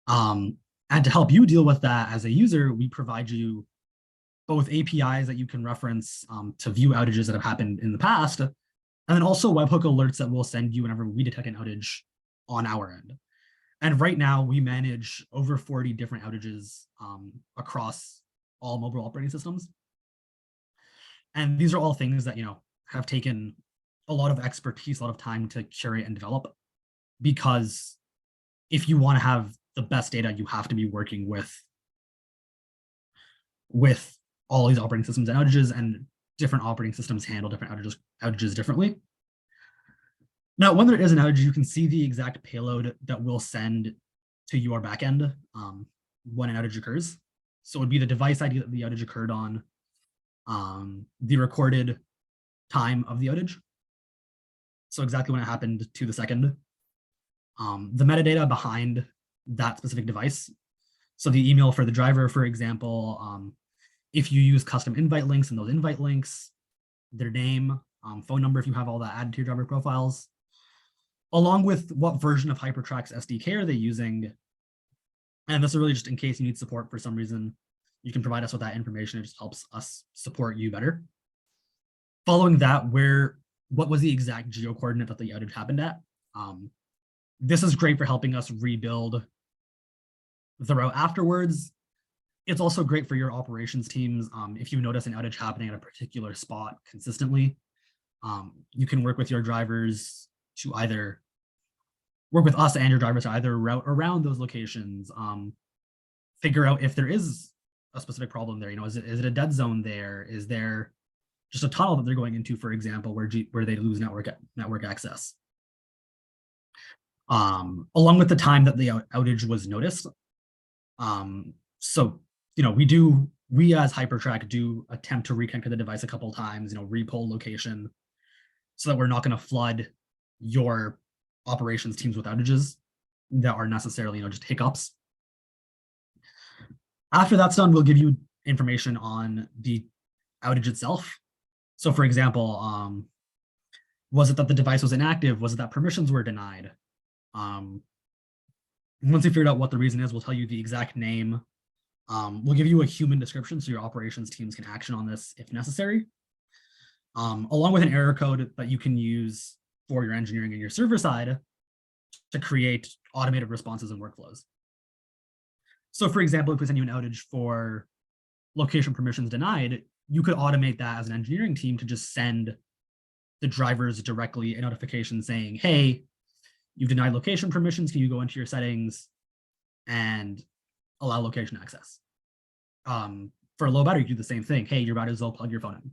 And to help you deal with that as a user, we provide you both APIs that you can reference to view outages that have happened in the past, and then also webhook alerts that we'll send you whenever we detect an outage on our end. And right now we manage over 40 different outages across all mobile operating systems. And these are all things that, have taken a lot of expertise, a lot of time to curate and develop, because if you want to have the best data, you have to be working with all these operating systems and outages, and different operating systems handle different outages differently. Now, when there is an outage, you can see the exact payload that we'll send to your backend when an outage occurs. So it would be the device ID that the outage occurred on, the recorded time of the outage, so exactly when it happened to the second, the metadata behind that specific device. So the email for the driver, for example, if you use custom invite links, and those invite links, their name, phone number, if you have all that added to your driver profiles, along with what version of Hypertrack's SDK are they using. And this is really just in case you need support for some reason, you can provide us with that information. It just helps us support you better. Following that, what was the exact geo coordinate that the outage happened at? This is great for helping us rebuild the route afterwards. It's also great for your operations teams. If you notice an outage happening at a particular spot consistently, you can work with your drivers to either work with us and your drivers to either route around those locations, figure out if there is a specific problem there. Is it a dead zone there? Is there just a tunnel that they're going into, for example, where they lose network access? Along with the time that the outage was noticed. So we as Hypertrack do attempt to reconnect to the device a couple of times, repoll location, so that we're not going to flood your operations teams with outages that are necessarily, just hiccups. After that's done, we'll give you information on the outage itself. So for example, was it that the device was inactive? Was it that permissions were denied? Once we figured out what the reason is, we'll tell you the exact name. We'll give you a human description so your operations teams can action on this if necessary, along with an error code that you can use for your engineering and your server side to create automated responses and workflows. So for example, if we send you an outage for location permissions denied, you could automate that as an engineering team to just send the drivers directly a notification saying, hey, you've denied location permissions. Can you go into your settings and allow location access? For a low battery, you do the same thing. Hey, your battery's low, plug your phone in.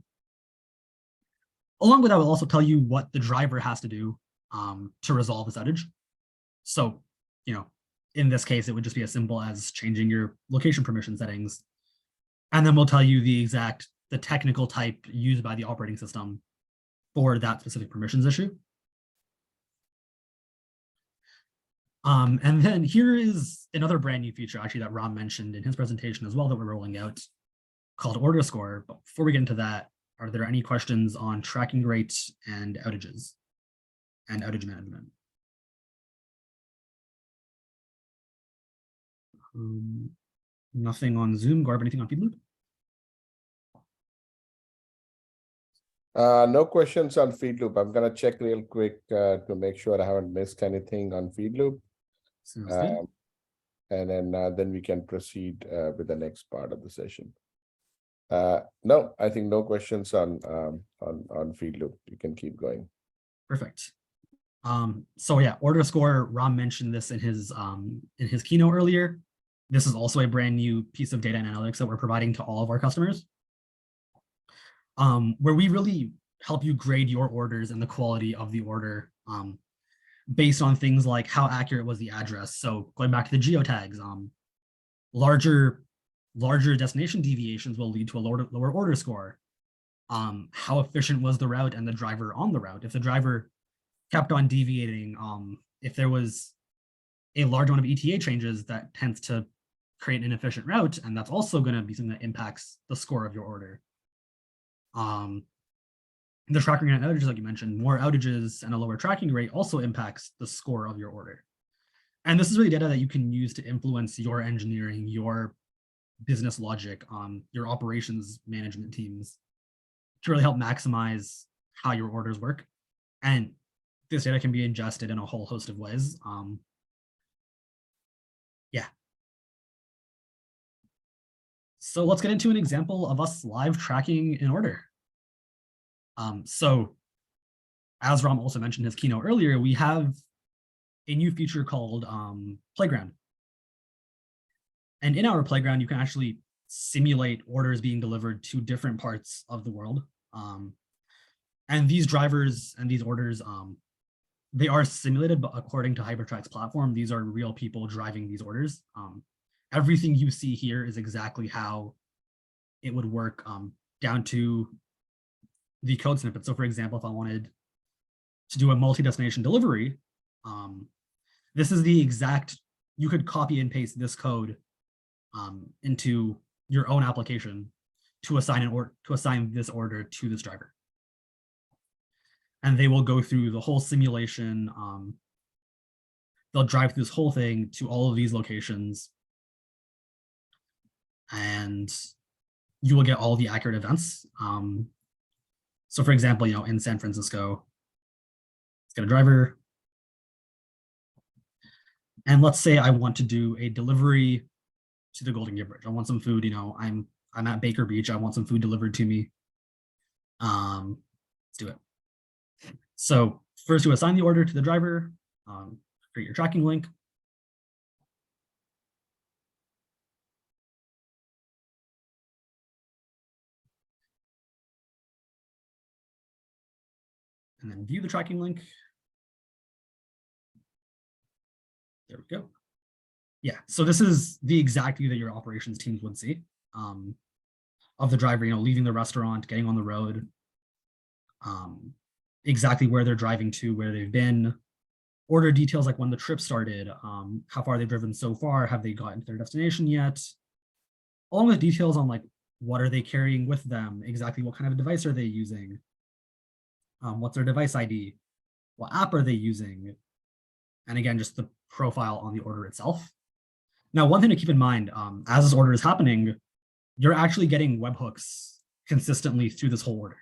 Along with that, we'll also tell you what the driver has to do to resolve this outage. So, in this case, it would just be as simple as changing your location permission settings. And then we'll tell you the technical type used by the operating system for that specific permissions issue. And then here is another brand new feature actually that Ram mentioned in his presentation as well that we're rolling out, called Order Score. But before we get into that, are there any questions on tracking rates and outages and outage management? Nothing on Zoom. Garb, anything on Feedloop? No questions on Feedloop. I'm gonna check real quick to make sure I haven't missed anything on Feedloop. Sounds good. And then we can proceed with the next part of the session. No, I think no questions on Feedloop. You can keep going. Perfect. So yeah, Order Score, Ram mentioned this in his keynote earlier. This is also a brand new piece of data and analytics that we're providing to all of our customers, where we really help you grade your orders and the quality of the order based on things like how accurate was the address. So going back to the geotags, larger destination deviations will lead to a lower order score. How efficient was the route and the driver on the route? If the driver kept on deviating, if there was a large amount of ETA changes, that tends to create an inefficient route, and that's also going to be something that impacts the score of your order. The tracking and outages, like you mentioned, more outages and a lower tracking rate also impacts the score of your order. And this is really data that you can use to influence your engineering, your business logic, your operations management teams to really help maximize how your orders work. And this data can be ingested in a whole host of ways. Yeah. So let's get into an example of us live tracking an order. So as Ram also mentioned in his keynote earlier, we have a new feature called Playground. And in our Playground, you can actually simulate orders being delivered to different parts of the world. And these drivers and these orders, they are simulated, but according to Hypertrack's platform, these are real people driving these orders. Everything you see here is exactly how it would work, down to the code snippet. So for example, if I wanted to do a multi-destination delivery, this is the exact, you could copy and paste this code into your own application to assign this order to this driver. And they will go through the whole simulation. They'll drive through this whole thing to all of these locations, and you will get all the accurate events. So for example, in San Francisco, let's get a driver. And let's say I want to do a delivery to the Golden Gate Bridge. I want some food, I'm at Baker Beach. I want some food delivered to me. Let's do it. So first you assign the order to the driver, create your tracking link. And then view the tracking link. There we go. Yeah, so this is the exact view that your operations teams would see of the driver, leaving the restaurant, getting on the road, exactly where they're driving to, where they've been, order details like when the trip started, how far they've driven so far, have they gotten to their destination yet, along with details on like what are they carrying with them, exactly what kind of device are they using, what's their device ID, what app are they using, and again, just the profile on the order itself. Now, one thing to keep in mind, as this order is happening, you're actually getting webhooks consistently through this whole order.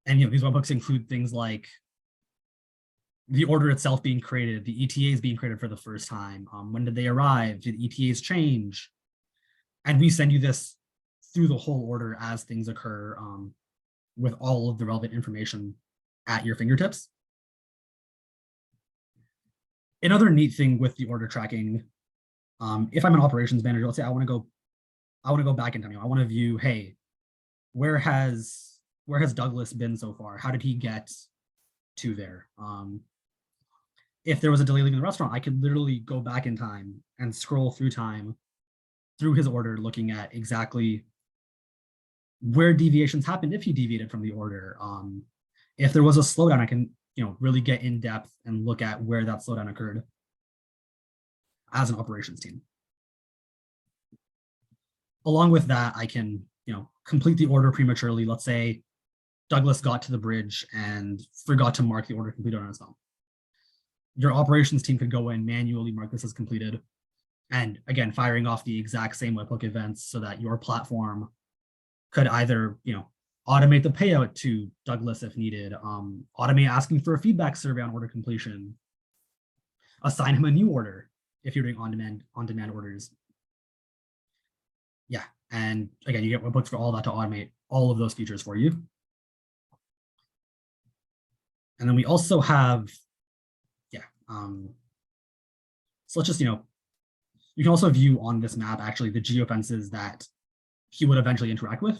And these webhooks include things like the order itself being created, the ETAs being created for the first time, when did they arrive, did ETAs change? And we send you this through the whole order as things occur, with all of the relevant information at your fingertips. Another neat thing with the order tracking, if I'm an operations manager, let's say I want to go back in time. I want to view, hey, where has Douglas been so far? How did he get to there? If there was a delay leaving the restaurant, I could literally go back in time and scroll through time through his order, looking at exactly where deviations happened, if he deviated from the order. If there was a slowdown, I can really get in depth and look at where that slowdown occurred as an operations team. Along with that, I can complete the order prematurely. Let's say Douglas got to the bridge and forgot to mark the order completed on his phone. Your operations team could go in, manually mark this as completed, and again, firing off the exact same webhook events so that your platform could either automate the payout to Douglas if needed, automate asking for a feedback survey on order completion, assign him a new order if you're doing on-demand orders. Yeah, and again, you get webhooks for all that to automate all of those features for you. And then we also have, so let's just, you can also view on this map actually the geofences that he would eventually interact with.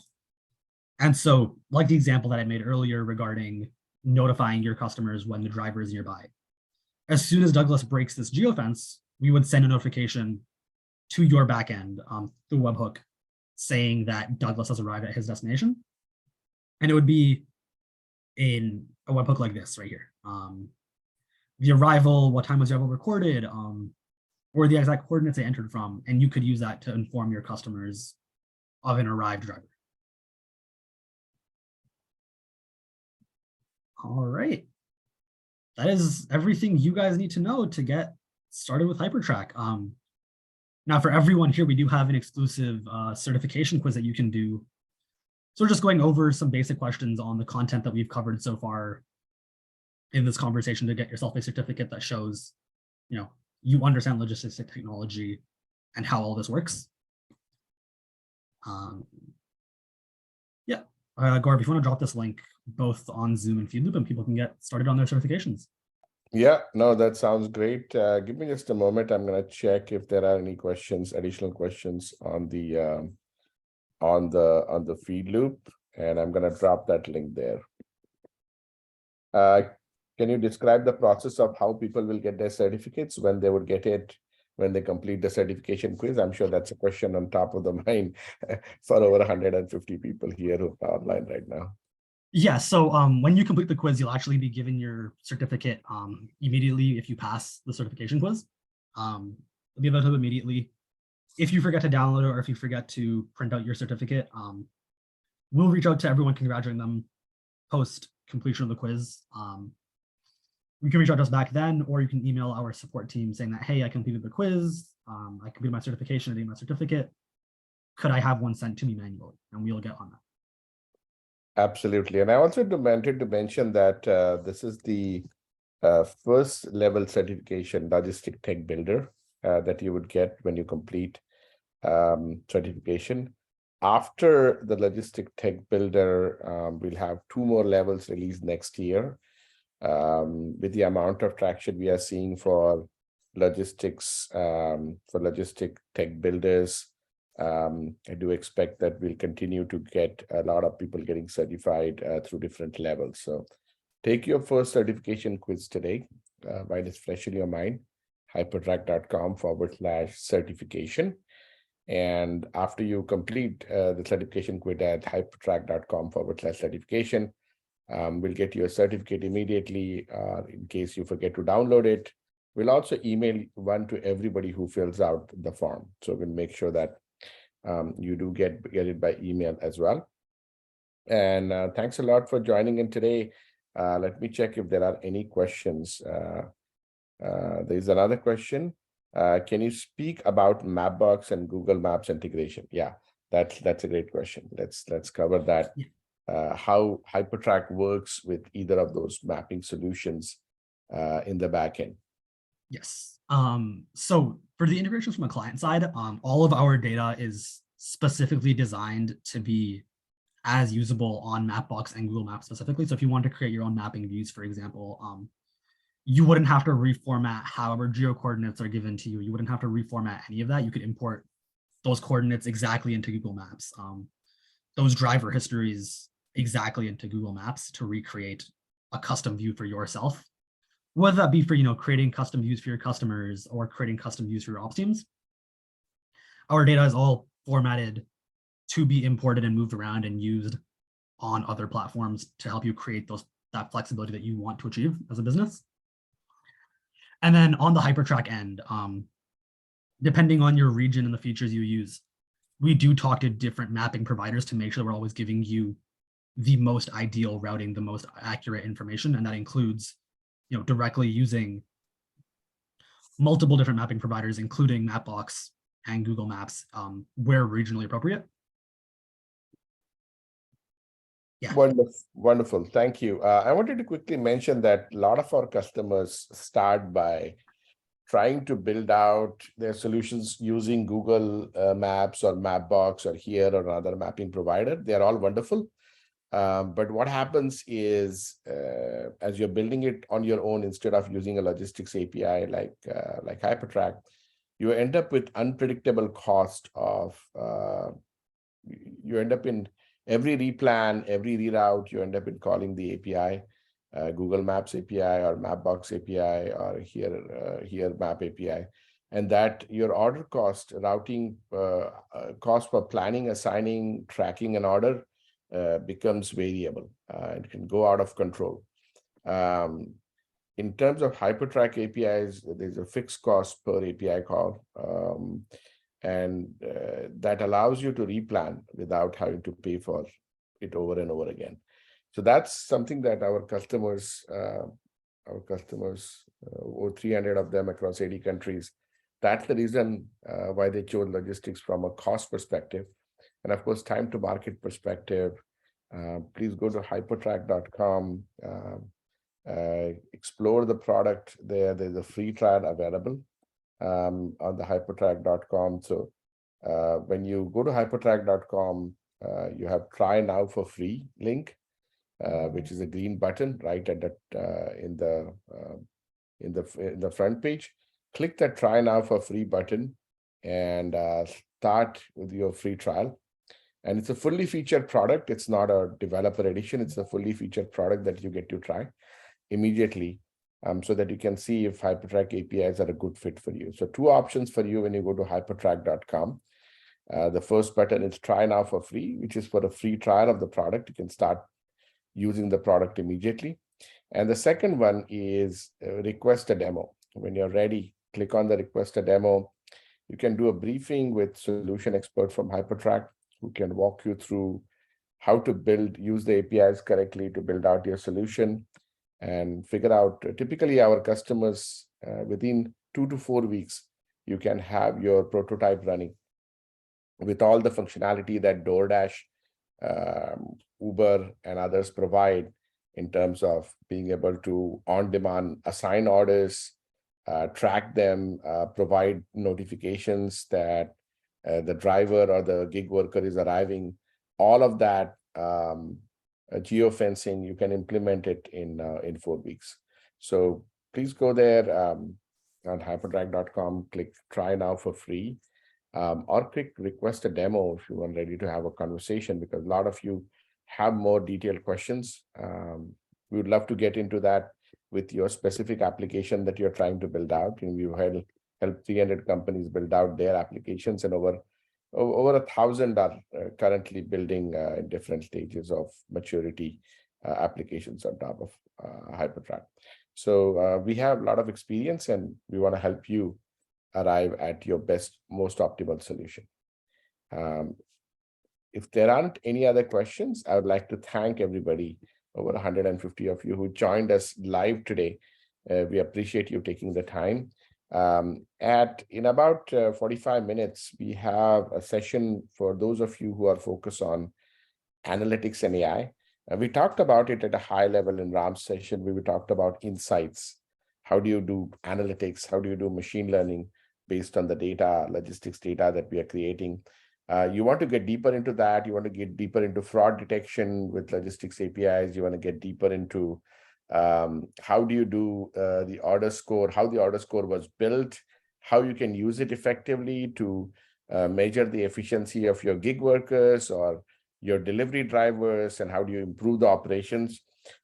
And so, like the example that I made earlier regarding notifying your customers when the driver is nearby, as soon as Douglas breaks this geofence, we would send a notification to your backend through webhook saying that Douglas has arrived at his destination. And it would be in a webhook like this right here. The arrival, what time was the arrival recorded, or the exact coordinates they entered from, and you could use that to inform your customers of an arrived driver. All right. That is everything you guys need to know to get started with Hypertrack. Now, for everyone here, we do have an exclusive certification quiz that you can do. So we're just going over some basic questions on the content that we've covered so far in this conversation to get yourself a certificate that shows, you understand logistics technology and how all this works. Yeah, Gaurav, if you want to drop this link both on Zoom and FeedLoop, and people can get started on their certifications. Yeah, no, that sounds great. Give me just a moment. I'm going to check if there are any questions, additional questions on the feed loop, and I'm going to drop that link there. Can you describe the process of how people will get their certificates, when they would get it, when they complete the certification quiz? I'm sure that's a question on top of the mind for over 150 people here who are online right now. Yeah, so when you complete the quiz, you'll actually be given your certificate immediately if you pass the certification quiz. It'll be available immediately. If you forget to download it or if you forget to print out your certificate, we'll reach out to everyone congratulating them post completion of the quiz. You can reach out to us back then, or you can email our support team saying that, hey, I completed the quiz, I completed my certification, I need my certificate. could I have one sent to me manually? And we'll get on that. Absolutely. And I also wanted to mention that this is the first level certification, Logistic Tech Builder, that you would get when you complete certification. After the Logistic Tech Builder, we'll have 2 more levels released next year. With the amount of traction we are seeing for logistics, for logistic tech builders, I do expect that we'll continue to get a lot of people getting certified through different levels. So take your first certification quiz today while it's fresh in your mind, hypertrack.com/certification. And after you complete the certification quiz at hypertrack.com/certification, we'll get you a certificate immediately. In case you forget to download it, we'll also email one to everybody who fills out the form. So we'll make sure that you do get it by email as well. And thanks a lot for joining in today. Let me check if there are any questions. There's another question. Can you speak about Mapbox and Google Maps integration? Yeah, that's a great question. Let's cover that. Yeah. How Hypertrack works with either of those mapping solutions in the backend. Yes. So for the integrations from a client side, all of our data is specifically designed to be as usable on Mapbox and Google Maps specifically. So if you want to create your own mapping views, for example, you wouldn't have to reformat however geo coordinates are given to you. You wouldn't have to reformat any of that. You could import those coordinates exactly into Google Maps. Those driver histories exactly into Google Maps to recreate a custom view for yourself, whether that be for creating custom views for your customers or creating custom views for your ops teams. Our data is all formatted to be imported and moved around and used on other platforms to help you create that flexibility that you want to achieve as a business. And then on the Hypertrack end, depending on your region and the features you use, we do talk to different mapping providers to make sure we're always giving you the most ideal routing, the most accurate information. And that includes, directly using multiple different mapping providers, including Mapbox and Google Maps, where regionally appropriate. Yeah. Wonderful. Thank you. I wanted to quickly mention that a lot of our customers start by trying to build out their solutions using Google Maps or Mapbox or here or another mapping provider. They're all wonderful. But what happens is, as you're building it on your own, instead of using a logistics API like Hypertrack, you end up with unpredictable cost of, you end up in every replan, every reroute, you end up in calling the API, Google Maps API or Mapbox API or here Map API. And that your order cost, routing cost for planning, assigning, tracking an order becomes variable. It can go out of control. In terms of Hypertrack APIs, there's a fixed cost per API call. And that allows you to replan without having to pay for it over and over again. So that's something that our customers, over 300 of them across 80 countries, that's the reason why they chose logistics from a cost perspective. And of course, time to market perspective. Please go to hypertrack.com, explore the product there. There's a free trial available on the hypertrack.com. So when you go to hypertrack.com, you have try now for free link, which is a green button right at that in the front page. Click that try now for free button and start with your free trial. And it's a fully featured product. It's not a developer edition. It's a fully featured product that you get to try immediately, so that you can see if Hypertrack APIs are a good fit for you. So 2 options for you when you go to hypertrack.com. The first button is try now for free, which is for a free trial of the product. You can start using the product immediately. And the second one is request a demo. When you're ready, click on the request a demo. You can do a briefing with solution expert from Hypertrack who can walk you through how to use the APIs correctly to build out your solution and figure out, typically our customers, within 2 to 4 weeks, you can have your prototype running. with all the functionality that DoorDash, Uber, and others provide in terms of being able to on-demand assign orders, track them, provide notifications that the driver or the gig worker is arriving, all of that geofencing, you can implement it in 4 weeks. So please go there on hypertrack.com, click try now for free, or click request a demo if you are ready to have a conversation, because a lot of you have more detailed questions. We would love to get into that with your specific application that you're trying to build out. And we've helped 300 companies build out their applications, and over 1,000 are currently building in different stages of maturity applications on top of Hypertrack. So we have a lot of experience, and we want to help you arrive at your best, most optimal solution. If there aren't any other questions, I would like to thank everybody, over 150 of you who joined us live today. We appreciate you taking the time. In about 45 minutes, we have a session for those of you who are focused on analytics and AI. We talked about it at a high level in Ram's session. We talked about insights. How do you do analytics? How do you do machine learning based on the data, logistics data that we are creating? You want to get deeper into that. You want to get deeper into fraud detection with logistics APIs. You want to get deeper into how do you do the order score, how the order score was built, how you can use it effectively to measure the efficiency of your gig workers or your delivery drivers, and how do you improve the operations.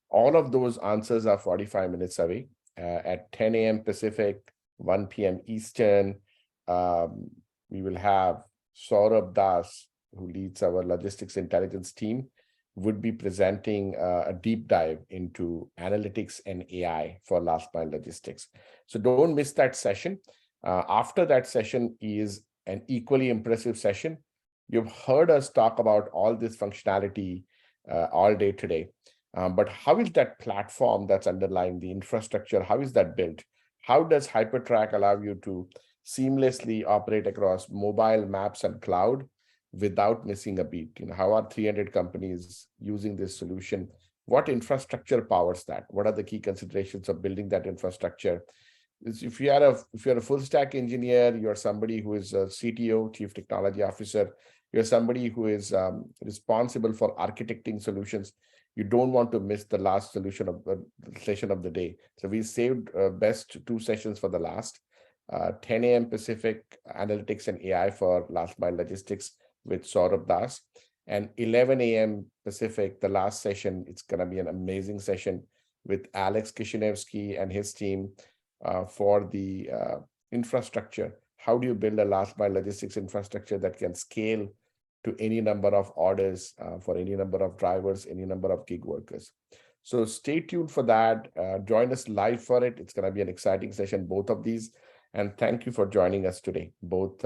All of those answers are 45 minutes away at 10 a.m. Pacific, 1 p.m. Eastern. We will have Saurabh Das, who leads our logistics intelligence team, would be presenting a deep dive into analytics and AI for last mile logistics. So don't miss that session. After that session is an equally impressive session. You've heard us talk about all this functionality all day today, but how is that platform that's underlying the infrastructure? How is that built? How does Hypertrack allow you to seamlessly operate across mobile, maps, and cloud without missing a beat? How are 300 companies using this solution? What infrastructure powers that? What are the key considerations of building that infrastructure? If you are a full stack engineer, you're somebody who is a CTO, Chief Technology Officer, you're somebody who is responsible for architecting solutions. You don't want to miss the last session of the day. So we saved best 2 sessions for the last. 10 a.m. Pacific, analytics and AI for last mile logistics with Saurabh Das, and 11 a.m. Pacific, the last session. It's going to be an amazing session with Alex Kishinevsky and his team for the infrastructure. How do you build a last mile logistics infrastructure that can scale to any number of orders for any number of drivers, any number of gig workers? So stay tuned for that. Join us live for it. It's going to be an exciting session, both of these. And thank you for joining us today. Both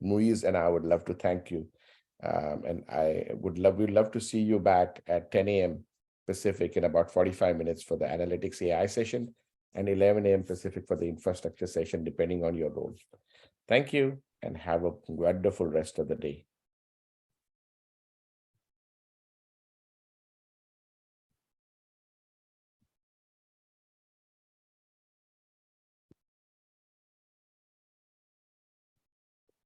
Muiz and I would love to thank you. And we'd love to see you back at 10 a.m. Pacific in about 45 minutes for the analytics AI session, and 11 a.m. Pacific for the infrastructure session, depending on your role. Thank you, and have a wonderful rest of the day.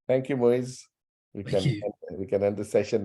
Thank you, Moise. We Thank can you. end the session.